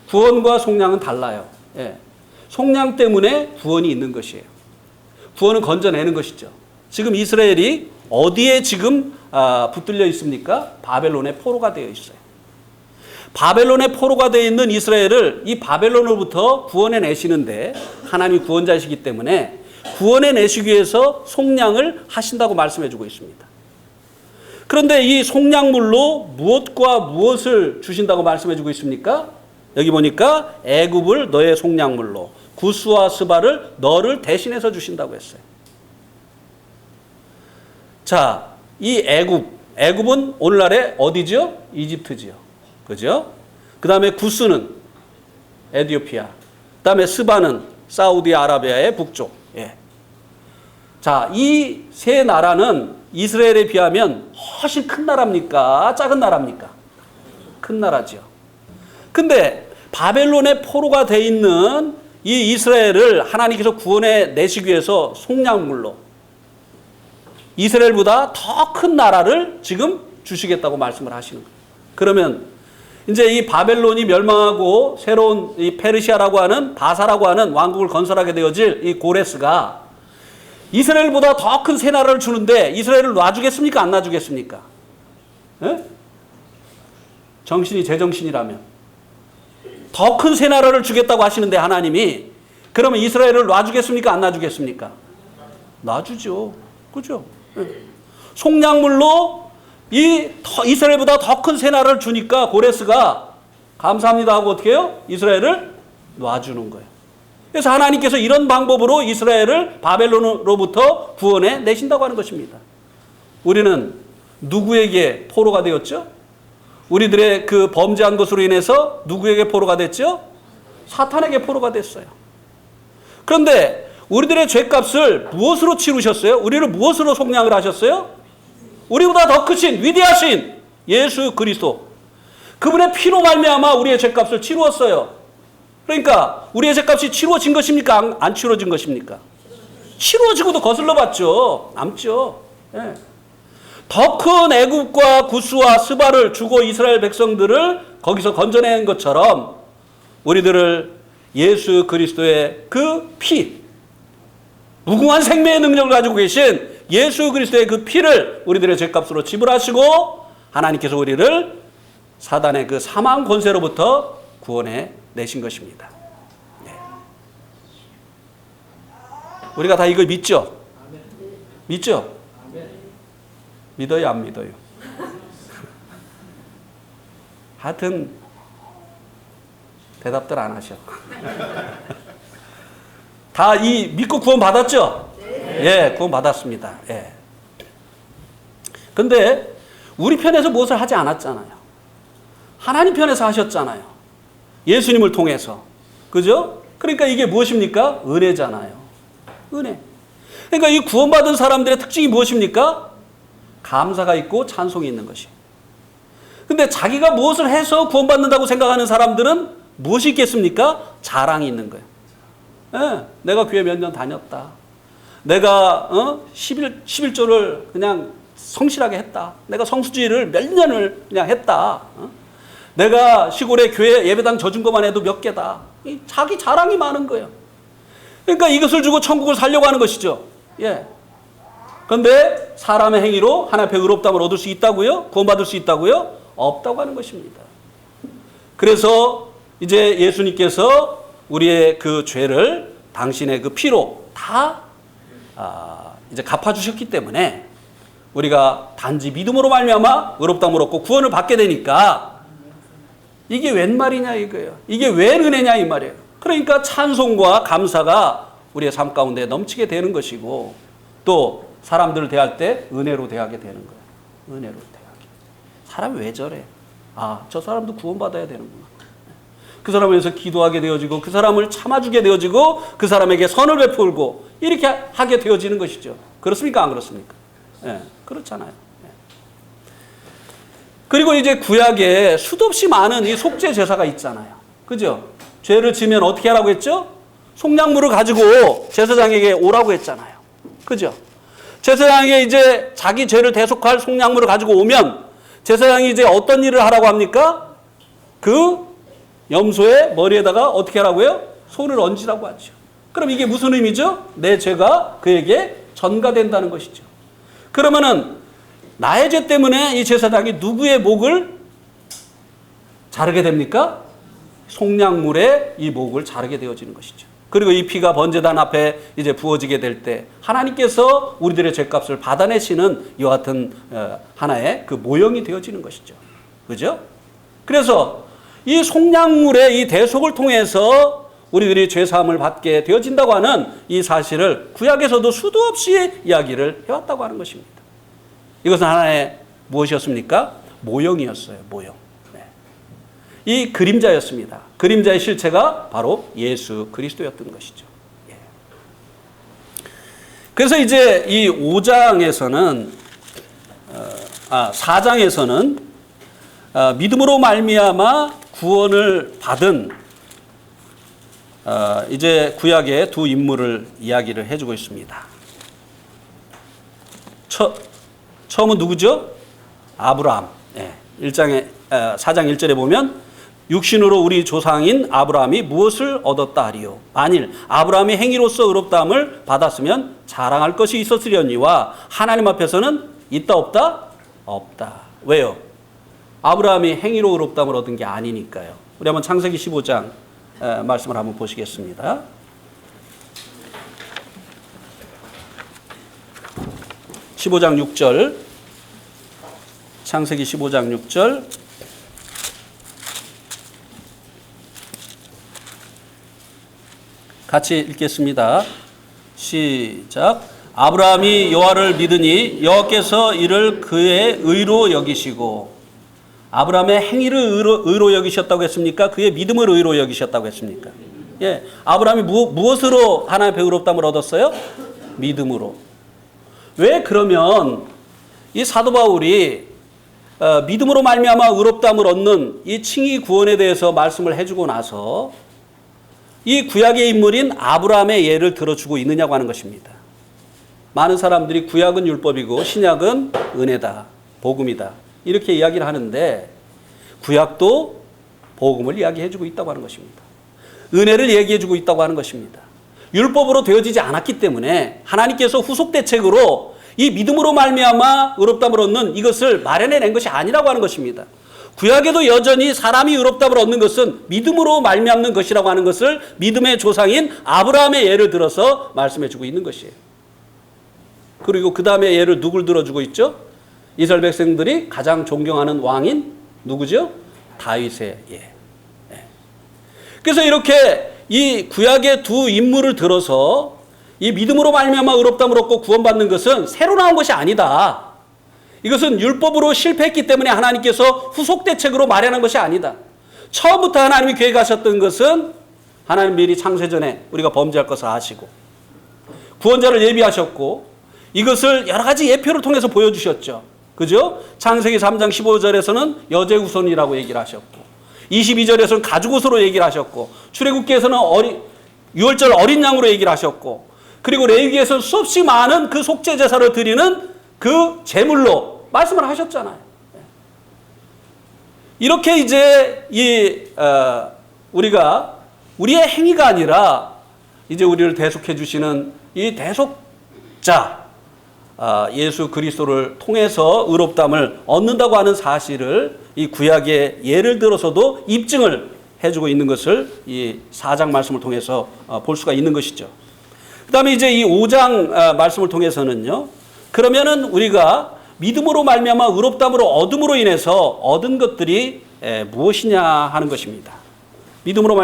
구원과 속량은 달라요. 속량 때문에 구원이 있는 것이에요. 구원은 건져내는 것이죠. 지금 이스라엘이 어디에 지금 붙들려 있습니까? 바벨론의 포로가 되어 있어요. 바벨론의 포로가 되어 있는 이스라엘을 이 바벨론으로부터 구원해 내시는데 하나님이 구원자이시기 때문에 구원해 내시기 위해서 속량을 하신다고 말씀해 주고 있습니다. 그런데 이 속량물로 무엇과 무엇을 주신다고 말씀해 주고 있습니까? 여기 보니까 애굽을 너의 속량물로 구스와 스바를 너를 대신해서 주신다고 했어요. 자, 이 애굽은 오늘날의 어디죠? 이집트지요. 그죠? 그 다음에 구스는 에티오피아. 그 다음에 스바는 사우디아라비아의 북쪽. 자, 이 세 나라는 이스라엘에 비하면 훨씬 큰 나라입니까? 작은 나라입니까? 큰 나라지요. 근데 바벨론의 포로가 돼 있는 이 이스라엘을 하나님께서 구원해 내시기 위해서 속량물로 이스라엘보다 더 큰 나라를 지금 주시겠다고 말씀을 하시는 거예요. 그러면 이제 이 바벨론이 멸망하고 새로운 이 페르시아라고 하는 바사라고 하는 왕국을 건설하게 되어질 이 고레스가 이스라엘보다 더 큰 새 나라를 주는데 이스라엘을 놔주겠습니까? 안 놔주겠습니까? 예? 정신이 제정신이라면 더 큰 새 나라를 주겠다고 하시는데 하나님이 그러면 이스라엘을 놔주겠습니까? 안 놔주겠습니까? 놔주죠. 그죠? 예. 속량물로 이스라엘보다 더 큰 새 나라를 주니까 고레스가 감사합니다 하고 어떻게 해요? 이스라엘을 놔주는 거예요. 그래서 하나님께서 이런 방법으로 이스라엘을 바벨론으로부터 구원해 내신다고 하는 것입니다. 우리는 누구에게 포로가 되었죠? 우리들의 그 범죄한 것으로 인해서 누구에게 포로가 됐죠? 사탄에게 포로가 됐어요. 그런데 우리들의 죄값을 무엇으로 치르셨어요? 우리를 무엇으로 속량을 하셨어요? 우리보다 더 크신 위대하신 예수 그리스도. 그분의 피로 말미암아 우리의 죄값을 치루었어요. 그러니까 우리의 죄값이 치루어진 것입니까? 안 치루어진 것입니까? 치루어지고도 거슬러 봤죠. 남죠. 예. 더 큰 애굽과 구스와 스바를 주고 이스라엘 백성들을 거기서 건져낸 것처럼 우리들을 예수 그리스도의 그 피, 무궁한 생명의 능력을 가지고 계신 예수 그리스도의 그 피를 우리들의 죄값으로 지불하시고 하나님께서 우리를 사단의 그 사망 권세로부터 구원해 내신 것입니다. 네. 우리가 다 이걸 믿죠? 믿죠? 믿어요, 안 믿어요? 하여튼 대답들 안 하셔. 다 이 믿고 구원 받았죠? 예, 구원 받았습니다. 예. 근데 우리 편에서 무엇을 하지 않았잖아요. 하나님 편에서 하셨잖아요. 예수님을 통해서. 그죠? 그러니까 이게 무엇입니까? 은혜잖아요. 은혜. 그러니까 이 구원받은 사람들의 특징이 무엇입니까? 감사가 있고 찬송이 있는 것이. 근데 자기가 무엇을 해서 구원받는다고 생각하는 사람들은 무엇이 있겠습니까? 자랑이 있는 거예요. 예, 내가 교회 몇 년 다녔다. 내가 11조를 그냥 성실하게 했다. 내가 성수지를 몇 년을 그냥 했다. 내가 시골에 교회 예배당 져준 것만 해도 몇 개다. 자기 자랑이 많은 거예요. 그러니까 이것을 주고 천국을 살려고 하는 것이죠. 예. 그런데 사람의 행위로 하나님 앞에 의롭다함을 얻을 수 있다고요? 구원받을 수 있다고요? 없다고 하는 것입니다. 그래서 이제 예수님께서 우리의 그 죄를 당신의 그 피로 다 이제 갚아주셨기 때문에 우리가 단지 믿음으로 말미암아 의롭다함을 얻고 구원을 받게 되니까 이게 웬 말이냐 이거예요. 이게 왜 은혜냐 이 말이에요. 그러니까 찬송과 감사가 우리의 삶 가운데 넘치게 되는 것이고 또 사람들을 대할 때 은혜로 대하게 되는 거예요. 은혜로 대하게. 사람이 왜 저래? 저 사람도 구원받아야 되는구나. 그 사람을 위해서 기도하게 되어지고 그 사람을 참아주게 되어지고 그 사람에게 선을 베풀고 이렇게 하게 되어지는 것이죠. 그렇습니까? 안 그렇습니까? 예, 그렇잖아요. 예. 그리고 이제 구약에 수도 없이 많은 이 속죄 제사가 있잖아요. 그죠? 죄를 지면 어떻게 하라고 했죠? 속량물을 가지고 제사장에게 오라고 했잖아요. 그죠? 제사장에게 이제 자기 죄를 대속할 속량물을 가지고 오면 제사장이 이제 어떤 일을 하라고 합니까? 그 염소의 머리에다가 어떻게 하라고요? 손을 얹으라고 하죠. 그럼 이게 무슨 의미죠? 내 죄가 그에게 전가된다는 것이죠. 그러면은 나의 죄 때문에 이 제사장이 누구의 목을 자르게 됩니까? 속량물의 이 목을 자르게 되어지는 것이죠. 그리고 이 피가 번제단 앞에 이제 부어지게 될 때 하나님께서 우리들의 죄값을 받아내시는 이와 같은 하나의 그 모형이 되어지는 것이죠. 그죠? 그래서 이 속량물의 이 대속을 통해서 우리들이 죄사함을 받게 되어진다고 하는 이 사실을 구약에서도 수도 없이 이야기를 해왔다고 하는 것입니다. 이것은 하나의 무엇이었습니까? 모형이었어요. 모형. 네. 이 그림자였습니다. 그림자의 실체가 바로 예수 그리스도였던 것이죠. 예. 그래서 이제 이 4장에서는 믿음으로 말미암아 구원을 받은 이제 구약의 두 인물을 이야기를 해주고 있습니다. 처음은 누구죠? 아브라함. 예. 4장 1절에 보면 육신으로 우리 조상인 아브라함이 무엇을 얻었다 하리요? 만일 아브라함이 행위로서 의롭다함을 받았으면 자랑할 것이 있었으려니와 하나님 앞에서는 있다 없다? 없다. 왜요? 아브라함이 행위로 의롭다함을 얻은 게 아니니까요. 우리 한번 창세기 15장 말씀을 한번 보시겠습니다. 창세기 15장 6절 같이 읽겠습니다. 시작. 아브라함이 여호와를 믿으니 여호와께서 이를 그의 의로 여기시고 아브라함의 행위를 의로 여기셨다고 했습니까? 그의 믿음을 의로 여기셨다고 했습니까? 예, 아브라함이 무엇으로 하나님의 의롭다함을 얻었어요? 믿음으로. 왜 그러면 이 사도 바울이 믿음으로 말미암아 의롭다함을 얻는 이 칭의 구원에 대해서 말씀을 해주고 나서 이 구약의 인물인 아브라함의 예를 들어주고 있느냐고 하는 것입니다. 많은 사람들이 구약은 율법이고 신약은 은혜다, 복음이다 이렇게 이야기를 하는데 구약도 복음을 이야기해주고 있다고 하는 것입니다. 은혜를 얘기해주고 있다고 하는 것입니다. 율법으로 되어지지 않았기 때문에 하나님께서 후속 대책으로 이 믿음으로 말미암아 의롭다함을 얻는 이것을 마련해낸 것이 아니라고 하는 것입니다. 구약에도 여전히 사람이 의롭다함을 얻는 것은 믿음으로 말미암는 것이라고 하는 것을 믿음의 조상인 아브라함의 예를 들어서 말씀해주고 있는 것이에요. 그리고 그 다음에 예를 누굴 들어주고 있죠? 이스라엘 백성들이 가장 존경하는 왕인 누구죠? 다윗의 예. 그래서 이렇게 이 구약의 두 인물을 들어서 이 믿음으로 말미암아 의롭다함을 얻고 구원받는 것은 새로 나온 것이 아니다. 이것은 율법으로 실패했기 때문에 하나님께서 후속 대책으로 마련한 것이 아니다. 처음부터 하나님이 계획하셨던 것은 하나님 미리 창세전에 우리가 범죄할 것을 아시고 구원자를 예비하셨고 이것을 여러 가지 예표를 통해서 보여주셨죠. 그죠? 창세기 3장 15절에서는 여제 후손이라고 얘기를 하셨고 22절에서는 가죽 옷으로 얘기를 하셨고 출애굽기에서는 유월절 어린 양으로 얘기를 하셨고 그리고 레위기에서는 수없이 많은 그 속죄 제사를 드리는 그 제물로 말씀을 하셨잖아요. 이렇게 이제 우리가 우리의 행위가 아니라 이제 우리를 대속해 주시는 이 대속자 예수 그리스도를 통해서 의롭다함을 얻는다고 하는 사실을 이 구약의 예를 들어서도 입증을 해주고 있는 것을 이 4장 말씀을 통해서 볼 수가 있는 것이죠. 그 다음에 이제 이 5장 말씀을 통해서는요, 그러면은 우리가 믿음으로 말미암아 의롭다함으로 얻음으로 인해서 얻은 것들이 무엇이냐 하는 것입니다. 믿음으로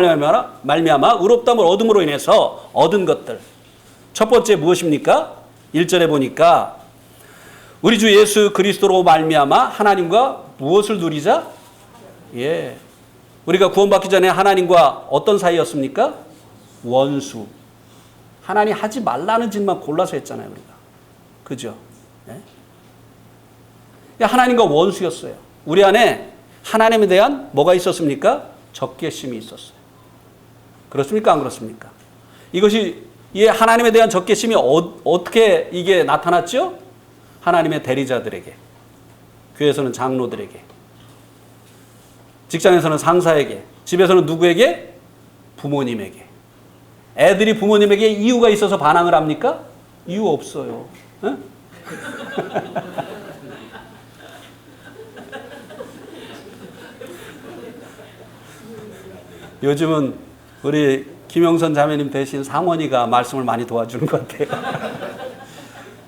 말미암아 의롭다함을 얻음으로 인해서 얻은 것들. 첫 번째 무엇입니까? 1절에 보니까 우리 주 예수 그리스도로 말미암아 하나님과 무엇을 누리자? 예. 우리가 구원받기 전에 하나님과 어떤 사이였습니까? 원수. 하나님 하지 말라는 짓만 골라서 했잖아요, 우리가. 그죠? 예? 하나님과 원수였어요. 우리 안에 하나님에 대한 뭐가 있었습니까? 적개심이 있었어요. 그렇습니까? 안 그렇습니까? 이것이 이 하나님에 대한 적개심이 어떻게 이게 나타났죠? 하나님의 대리자들에게, 교회에서는 장로들에게, 직장에서는 상사에게, 집에서는 누구에게? 부모님에게. 애들이 부모님에게 이유가 있어서 반항을 합니까? 이유 없어요. 에? 요즘은 우리 김영선 자매님 대신 상원이가 말씀을 많이 도와주는 것 같아요.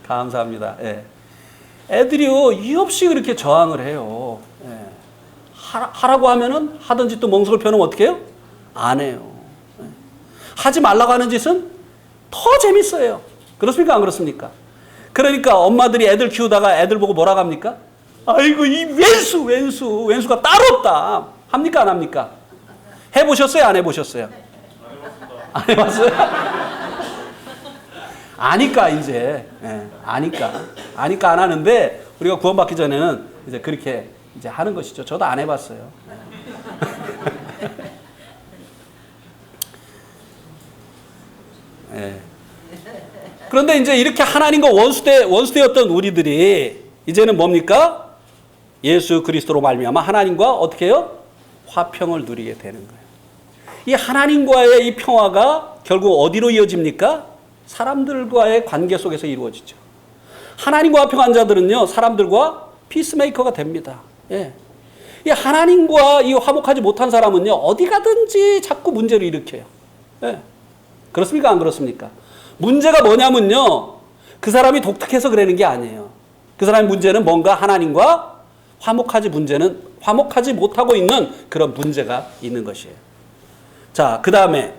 감사합니다. 예. 애들이요, 이유 없이 그렇게 저항을 해요. 예. 하라고 하면은 하던 짓도 멍석을 펴놓으면 어떻게 해요? 안 해요. 예. 하지 말라고 하는 짓은 더 재밌어요. 그렇습니까? 안 그렇습니까? 그러니까 엄마들이 애들 키우다가 애들 보고 뭐라고 합니까? 아이고, 이 왼수가 따로 없다. 합니까? 안 합니까? 해보셨어요? 안 해보셨어요? 안 해봤어요? 아니까 이제 아니까 안 하는데 우리가 구원받기 전에는 이제 그렇게 이제 하는 것이죠. 저도 안 해봤어요. 네. 그런데 이제 이렇게 하나님과 원수되었던 우리들이 이제는 뭡니까? 예수 그리스도로 말미암아 하나님과 어떻게 해요? 화평을 누리게 되는 거예요. 이 하나님과의 이 평화가 결국 어디로 이어집니까? 사람들과의 관계 속에서 이루어지죠. 하나님과 화평한 자들은요, 사람들과 피스메이커가 됩니다. 예. 이 하나님과 이 화목하지 못한 사람은요, 어디 가든지 자꾸 문제를 일으켜요. 예. 그렇습니까? 안 그렇습니까? 문제가 뭐냐면요, 그 사람이 독특해서 그러는 게 아니에요. 그 사람의 문제는 뭔가 하나님과 화목하지 못하고 있는 그런 문제가 있는 것이에요. 자, 그 다음에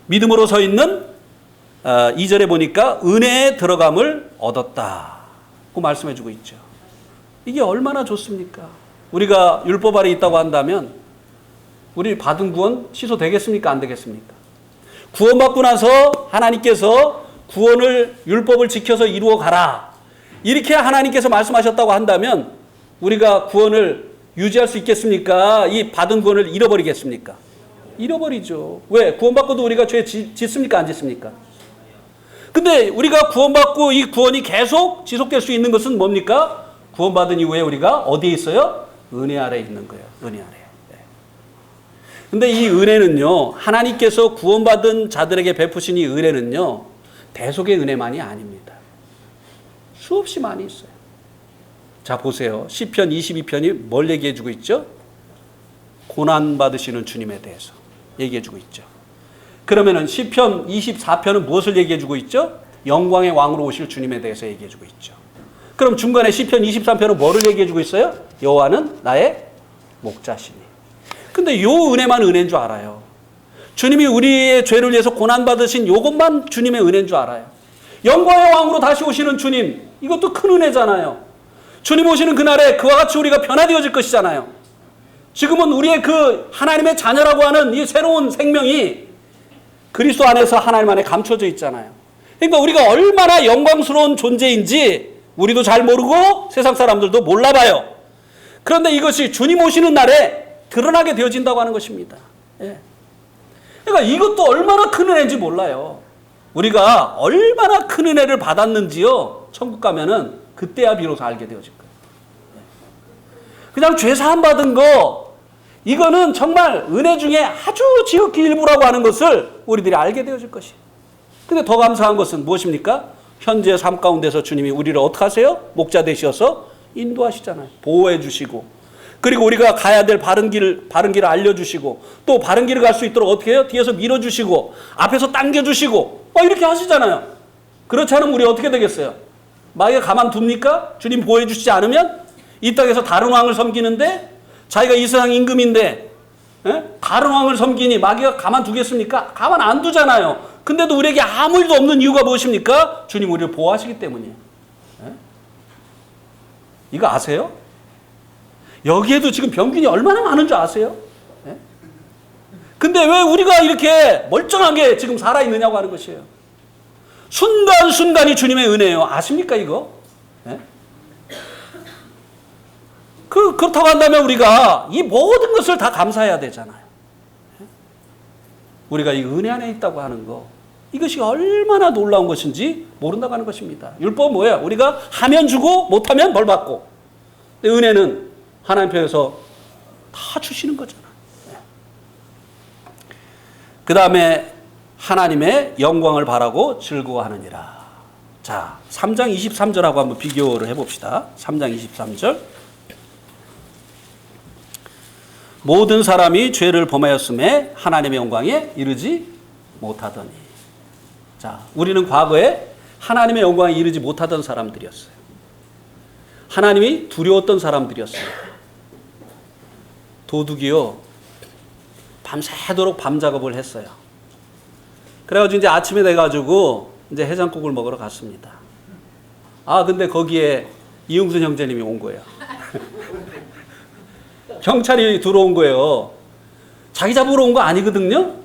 믿음으로 서 있는 2절에 보니까 은혜에 들어감을 얻었다고 말씀해 주고 있죠. 이게 얼마나 좋습니까? 우리가 율법 아래 있다고 한다면 우리 받은 구원 취소되겠습니까? 안 되겠습니까? 구원받고 나서 하나님께서 구원을 율법을 지켜서 이루어 가라, 이렇게 하나님께서 말씀하셨다고 한다면 우리가 구원을 유지할 수 있겠습니까? 이 받은 구원을 잃어버리겠습니까? 잃어버리죠. 왜? 구원받고도 우리가 죄 짓습니까? 안 짓습니까? 근데 우리가 구원받고 이 구원이 계속 지속될 수 있는 것은 뭡니까? 구원받은 이후에 우리가 어디에 있어요? 은혜 아래에 있는 거예요. 은혜 아래에. 네. 근데 이 은혜는요, 하나님께서 구원받은 자들에게 베푸신 이 은혜는요, 대속의 은혜만이 아닙니다. 수없이 많이 있어요. 자, 보세요. 시편 22편이 뭘 얘기해 주고 있죠? 고난 받으시는 주님에 대해서 얘기해 주고 있죠. 그러면은 시편 24편은 무엇을 얘기해 주고 있죠? 영광의 왕으로 오실 주님에 대해서 얘기해 주고 있죠. 그럼 중간에 시편 23편은 뭐를 얘기해 주고 있어요? 여호와는 나의 목자시니. 근데 요 은혜만 은혜인 줄 알아요. 주님이 우리의 죄를 위해서 고난 받으신 요것만 주님의 은혜인 줄 알아요. 영광의 왕으로 다시 오시는 주님, 이것도 큰 은혜잖아요. 주님 오시는 그날에 그와 같이 우리가 변화되어질 것이잖아요. 지금은 우리의 그 하나님의 자녀라고 하는 이 새로운 생명이 그리스도 안에서 하나님 안에 감춰져 있잖아요. 그러니까 우리가 얼마나 영광스러운 존재인지 우리도 잘 모르고 세상 사람들도 몰라봐요. 그런데 이것이 주님 오시는 날에 드러나게 되어진다고 하는 것입니다. 예. 그러니까 이것도 얼마나 큰 은혜인지 몰라요. 우리가 얼마나 큰 은혜를 받았는지요, 천국 가면은 그때야 비로소 알게 되어질 거예요. 그냥 죄 사함 받은 거, 이거는 정말 은혜 중에 아주 지극히 일부라고 하는 것을 우리들이 알게 되어질 것이에요. 근데 더 감사한 것은 무엇입니까? 현재 삶 가운데서 주님이 우리를 어떻게 하세요? 목자 되셔서 인도하시잖아요. 보호해 주시고. 그리고 우리가 가야 될 바른 길을 알려주시고, 또 바른 길을 갈 수 있도록 어떻게 해요? 뒤에서 밀어주시고, 앞에서 당겨주시고, 이렇게 하시잖아요. 그렇지 않으면 우리 어떻게 되겠어요? 마귀가 가만둡니까? 주님 보호해주시지 않으면? 이 땅에서 다른 왕을 섬기는데, 자기가 이 세상 임금인데, 다른 왕을 섬기니 마귀가 가만두겠습니까? 가만 안 두잖아요. 근데도 우리에게 아무 일도 없는 이유가 무엇입니까? 주님 우리를 보호하시기 때문이에요. 이거 아세요? 여기에도 지금 병균이 얼마나 많은 줄 아세요? 근데 왜 우리가 이렇게 멀쩡하게 지금 살아있느냐고 하는 것이에요. 순간순간이 주님의 은혜예요. 아십니까 이거? 그렇다고 한다면 우리가 이 모든 것을 다 감사해야 되잖아요. 우리가 이 은혜 안에 있다고 하는 거, 이것이 얼마나 놀라운 것인지 모른다고 하는 것입니다. 율법은 뭐예요? 우리가 하면 주고 못하면 벌 받고. 근데 은혜는 하나님 편에서 다 주시는 거잖아요. 그 다음에 하나님의 영광을 바라고 즐거워하느니라. 자, 3장 23절하고 한번 비교를 해봅시다. 3장 23절. 모든 사람이 죄를 범하였음에 하나님의 영광에 이르지 못하더니. 자, 우리는 과거에 하나님의 영광에 이르지 못하던 사람들이었어요. 하나님이 두려웠던 사람들이었어요. 도둑이요, 밤새도록 밤 작업을 했어요. 그래가지고 이제 아침에 돼가지고 이제 해장국을 먹으러 갔습니다. 근데 거기에 이용순 형제님이 온 거예요. 경찰이 들어온 거예요. 자기 잡으러 온 거 아니거든요.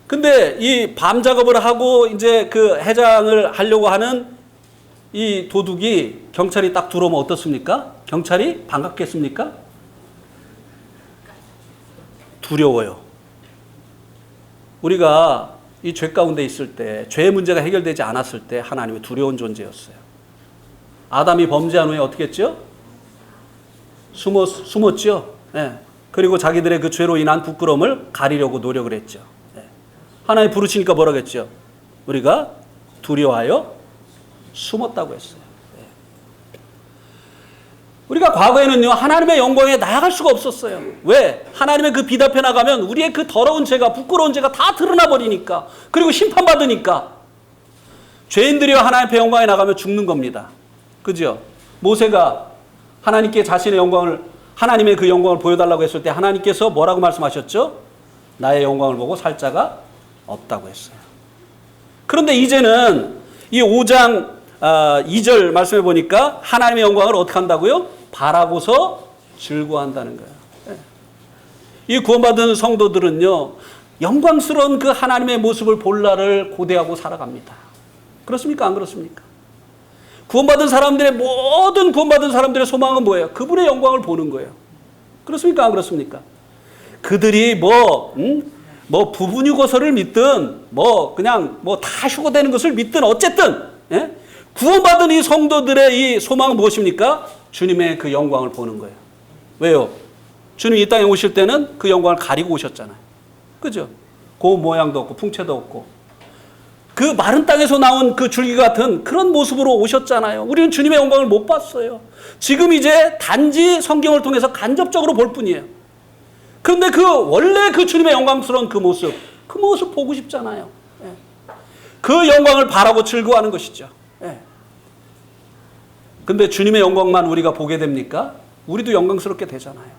근데 이 밤 작업을 하고 이제 그 해장을 하려고 하는 이 도둑이 경찰이 딱 들어오면 어떻습니까? 경찰이 반갑겠습니까? 두려워요. 우리가 이 죄 가운데 있을 때, 죄의 문제가 해결되지 않았을 때 하나님이 두려운 존재였어요. 아담이 범죄한 후에 어떻게 했죠? 숨었죠. 그리고 자기들의 그 죄로 인한 부끄러움을 가리려고 노력을 했죠. 하나님 부르시니까 뭐라고 했죠? 우리가 두려워하여 숨었다고 했어요. 우리가 과거에는요, 하나님의 영광에 나아갈 수가 없었어요. 왜? 하나님의 그 빛 앞에 나가면 우리의 그 더러운 죄가, 부끄러운 죄가 다 드러나 버리니까. 그리고 심판받으니까. 죄인들이 하나님 앞에 영광에 나가면 죽는 겁니다. 그죠? 모세가 하나님께 자신의 영광을, 하나님의 그 영광을 보여달라고 했을 때 하나님께서 뭐라고 말씀하셨죠? 나의 영광을 보고 살 자가 없다고 했어요. 그런데 이제는 이 5장 2절 말씀해 보니까 하나님의 영광을 어떻게 한다고요? 바라고서 즐거워한다는 거예요. 이 구원받은 성도들은요, 영광스러운 그 하나님의 모습을 볼 날을 고대하고 살아갑니다. 그렇습니까? 안 그렇습니까? 구원받은 사람들의, 모든 구원받은 사람들의 소망은 뭐예요? 그분의 영광을 보는 거예요. 그렇습니까? 안 그렇습니까? 그들이 부분유고서를 믿든, 그냥 다 휴거되는 것을 믿든, 어쨌든, 구원받은 이 성도들의 이 소망은 무엇입니까? 주님의 그 영광을 보는 거예요. 왜요? 주님 이 땅에 오실 때는 그 영광을 가리고 오셨잖아요. 그죠? 고운 모양도 없고 풍채도 없고 그 마른 땅에서 나온 그 줄기 같은 그런 모습으로 오셨잖아요. 우리는 주님의 영광을 못 봤어요. 지금 이제 단지 성경을 통해서 간접적으로 볼 뿐이에요. 그런데 원래 그 주님의 영광스러운 그 모습 보고 싶잖아요. 그 영광을 바라고 즐거워하는 것이죠. 근데 주님의 영광만 우리가 보게 됩니까? 우리도 영광스럽게 되잖아요.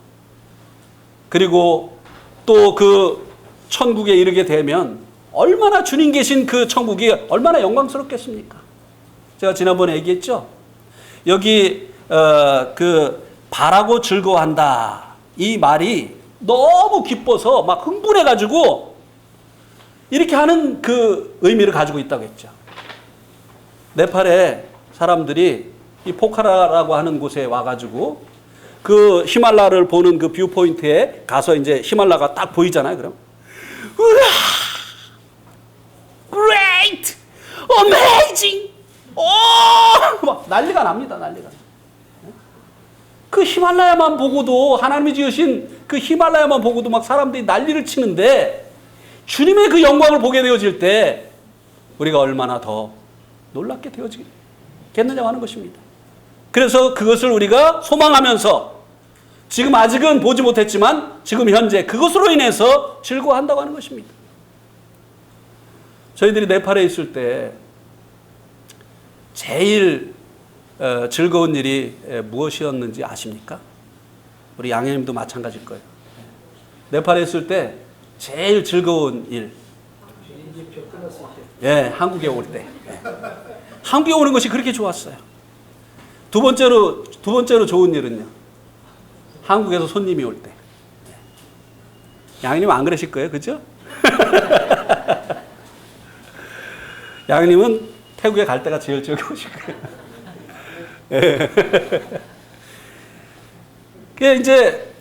그리고 또 그 천국에 이르게 되면 얼마나 주님 계신 그 천국이 얼마나 영광스럽겠습니까? 제가 지난번에 얘기했죠. 여기 그 바라고 즐거워한다 이 말이 너무 기뻐서 막 흥분해가지고 이렇게 하는 그 의미를 가지고 있다고 했죠. 네팔에 사람들이 이 포카라라고 하는 곳에 와가지고 그 히말라야를 보는 그 뷰 포인트에 가서 이제 히말라야가 딱 보이잖아요. 그럼 우와, great, amazing, 막 난리가 납니다. 난리가. 그 히말라야만 보고도 하나님이 지으신 그 히말라야만 보고도 막 사람들이 난리를 치는데 주님의 그 영광을 보게 되어질 때 우리가 얼마나 더 놀랍게 되어지겠느냐고 하는 것입니다. 그래서 그것을 우리가 소망하면서 지금 아직은 보지 못했지만 지금 현재 그것으로 인해서 즐거워한다고 하는 것입니다. 저희들이 네팔에 있을 때 제일 즐거운 일이 무엇이었는지 아십니까? 우리 양해님도 마찬가지일 거예요. 네팔에 있을 때 제일 즐거운 일. 예, 한국에 올 때. 예. 한국에 오는 것이 그렇게 좋았어요. 두 번째로 좋은 일은요. 한국에서 손님이 올 때. 예. 양해님 안 그러실 거예요, 그죠? 양해님은 태국에 갈 때가 제일 즐거우실 거예요. 예. 그게 이제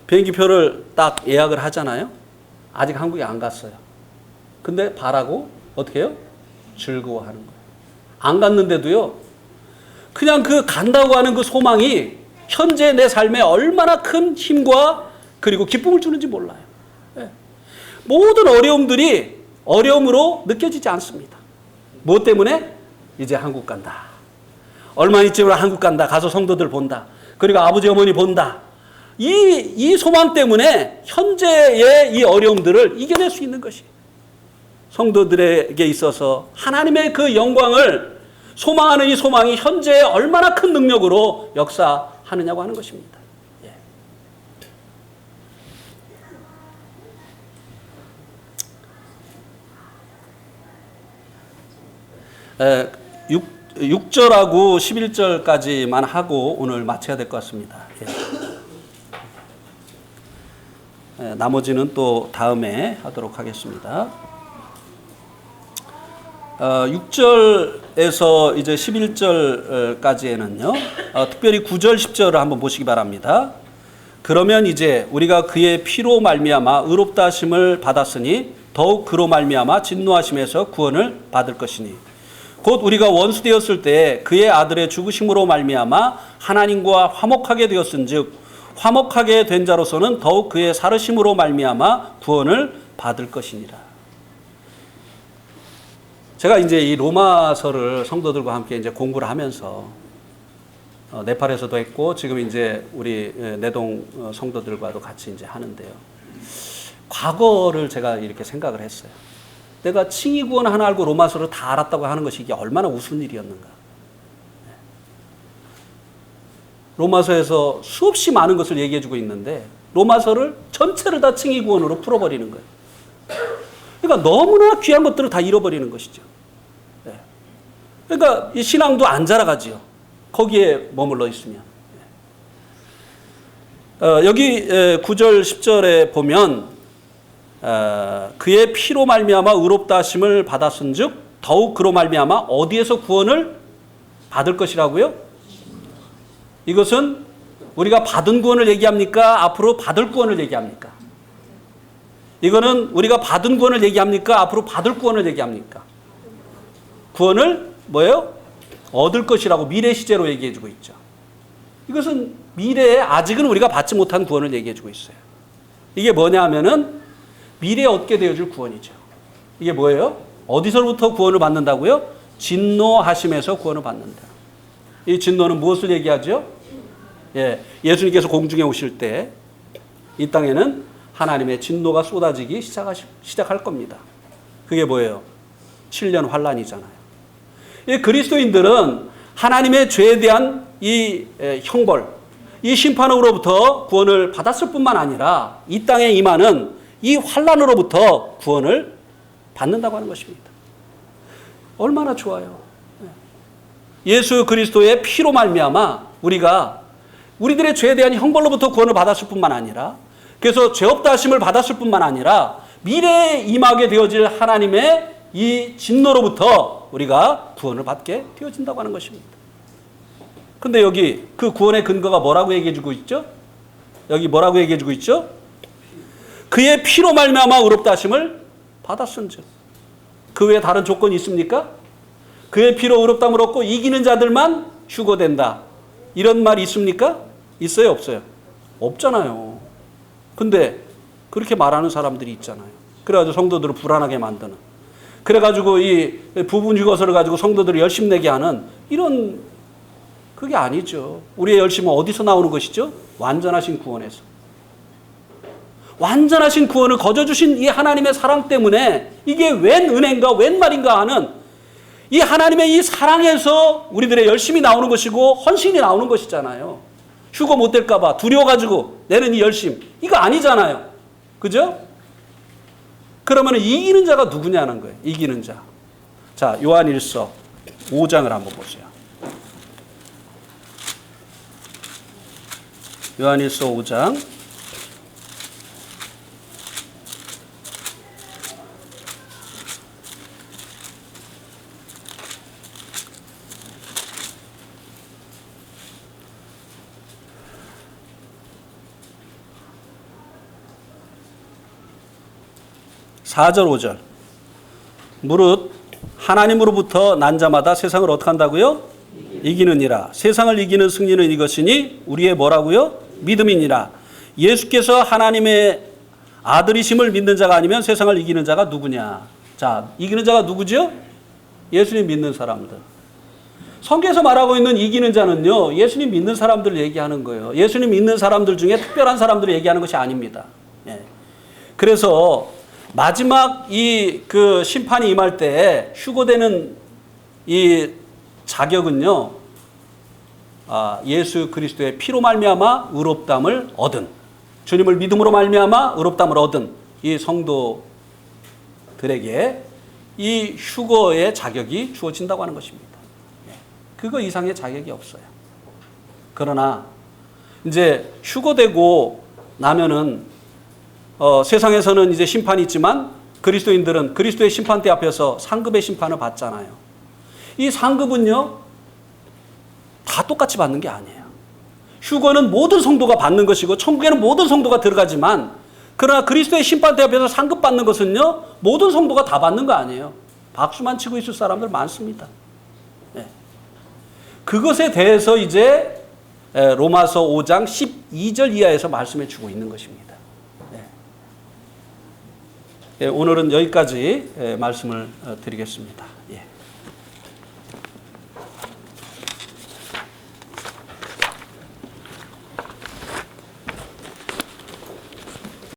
비행기표를 딱 예약을 하잖아요. 아직 한국에 안 갔어요. 근데 바라고 어떻게 해요? 즐거워하는 거예요. 안 갔는데도요. 그냥 그 간다고 하는 그 소망이 현재 내 삶에 얼마나 큰 힘과 그리고 기쁨을 주는지 몰라요. 예. 모든 어려움들이 어려움으로 느껴지지 않습니다. 무엇 때문에? 이제 한국 간다. 얼마 있지만 한국 간다. 가서 성도들 본다. 그리고 아버지 어머니 본다. 이 소망 때문에 현재의 이 어려움들을 이겨낼 수 있는 것이 성도들에게 있어서 하나님의 그 영광을 소망하는 이 소망이 현재에 얼마나 큰 능력으로 역사하느냐고 하는 것입니다. 예. 6절하고 11절까지만 하고 오늘 마쳐야 될 것 같습니다. 예. 나머지는 또 다음에 하도록 하겠습니다. 6절에서 이제 11절까지에는요, 특별히 9절, 10절을 한번 보시기 바랍니다. 그러면 이제 우리가 그의 피로 말미암아 의롭다 하심을 받았으니 더욱 그로 말미암아 진노하심에서 구원을 받을 것이니 곧 우리가 원수 되었을 때 그의 아들의 죽으심으로 말미암아 하나님과 화목하게 되었은즉 화목하게 된 자로서는 더욱 그의 살으심으로 말미암아 구원을 받을 것이니라. 제가 이제 이 로마서를 성도들과 함께 이제 공부를 하면서 네팔에서도 했고 지금 이제 우리 내동 성도들과도 같이 이제 하는데요. 과거를 제가 이렇게 생각을 했어요. 내가 칭의 구원 하나 알고 로마서를 다 알았다고 하는 것이 이게 얼마나 우스운 일이었는가. 로마서에서 수없이 많은 것을 얘기해주고 있는데 로마서를 전체를 다 칭의 구원으로 풀어버리는 거예요. 그러니까 너무나 귀한 것들을 다 잃어버리는 것이죠. 그러니까 이 신앙도 안 자라가지요. 거기에 머물러 있으면. 여기 9절 10절에 보면 그의 피로 말미암아 의롭다 하심을 받았은즉 더욱 그로 말미암아 어디에서 구원을 받을 것이라고요? 이것은 우리가 받은 구원을 얘기합니까? 앞으로 받을 구원을 얘기합니까? 이거는 우리가 받은 구원을 얘기합니까? 앞으로 받을 구원을 얘기합니까? 구원을 뭐예요? 얻을 것이라고 미래 시제로 얘기해주고 있죠. 이것은 미래에 아직은 우리가 받지 못한 구원을 얘기해주고 있어요. 이게 뭐냐 하면은 미래에 얻게 되어줄 구원이죠. 이게 뭐예요? 어디서부터 구원을 받는다고요? 진노하심에서 구원을 받는다. 이 진노는 무엇을 얘기하죠? 예, 예수님께서 공중에 오실 때 이 땅에는 하나님의 진노가 쏟아지기 시작할 겁니다. 그게 뭐예요? 7년 환란이잖아요. 이 그리스도인들은 하나님의 죄에 대한 이 형벌, 이 심판으로부터 구원을 받았을 뿐만 아니라 이 땅에 임하는 이 환란으로부터 구원을 받는다고 하는 것입니다. 얼마나 좋아요. 예수 그리스도의 피로 말미암아 우리들의 죄에 대한 형벌로부터 구원을 받았을 뿐만 아니라 그래서 죄 없다 하심을 받았을 뿐만 아니라 미래에 임하게 되어질 하나님의 이 진노로부터 우리가 구원을 받게 되어진다고 하는 것입니다. 근데 여기 그 구원의 근거가 뭐라고 얘기해 주고 있죠? 여기 뭐라고 얘기해 주고 있죠? 그의 피로 말미암아 의롭다 하심을 받았은즉. 그 외에 다른 조건이 있습니까? 그의 피로 의롭다함을 얻고 이기는 자들만 휴거된다. 이런 말이 있습니까? 있어요, 없어요? 없잖아요. 근데 그렇게 말하는 사람들이 있잖아요. 그래가지고 성도들을 불안하게 만드는. 그래가지고 이 부분 휴거서를 가지고 성도들을 열심내게 하는 이런 그게 아니죠. 우리의 열심은 어디서 나오는 것이죠? 완전하신 구원에서. 완전하신 구원을 거저주신 이 하나님의 사랑 때문에 이게 웬 은혜인가 웬 말인가 하는 이 하나님의 이 사랑에서 우리들의 열심이 나오는 것이고 헌신이 나오는 것이잖아요. 휴거 못 될까 봐 두려워가지고 내는 이 열심. 이거 아니잖아요. 그죠? 그러면 이기는 자가 누구냐는 거예요. 이기는 자. 자, 요한일서 5장을 한번 보세요. 요한일서 5장 4절 5절. 무릇 하나님으로부터 난 자마다 세상을 어떻게 한다고요? 이기느니라. 세상을 이기는 승리는 이것이니 우리의 뭐라고요? 믿음이니라. 예수께서 하나님의 아들이심을 믿는 자가 아니면 세상을 이기는 자가 누구냐? 자, 이기는 자가 누구죠? 예수님 믿는 사람들. 성경에서 말하고 있는 이기는 자는요, 예수님 믿는 사람들을 얘기하는 거예요. 예수님 믿는 사람들 중에 특별한 사람들을 얘기하는 것이 아닙니다. 예. 그래서 마지막 그 심판이 임할 때 휴거되는 이 자격은요, 예수 그리스도의 피로 말미암아 의롭다함을 얻은, 주님을 믿음으로 말미암아 의롭다함을 얻은 이 성도들에게 이 휴거의 자격이 주어진다고 하는 것입니다. 그거 이상의 자격이 없어요. 그러나 이제 휴거되고 나면은 세상에서는 이제 심판이 있지만 그리스도인들은 그리스도의 심판대 앞에서 상급의 심판을 받잖아요. 이 상급은요, 다 똑같이 받는 게 아니에요. 휴거는 모든 성도가 받는 것이고 천국에는 모든 성도가 들어가지만, 그러나 그리스도의 심판대 앞에서 상급 받는 것은요, 모든 성도가 다 받는 거 아니에요. 박수만 치고 있을 사람들 많습니다. 네. 그것에 대해서 이제 로마서 5장 12절 이하에서 말씀해 주고 있는 것입니다. 오늘은 여기까지 말씀을 드리겠습니다. 예.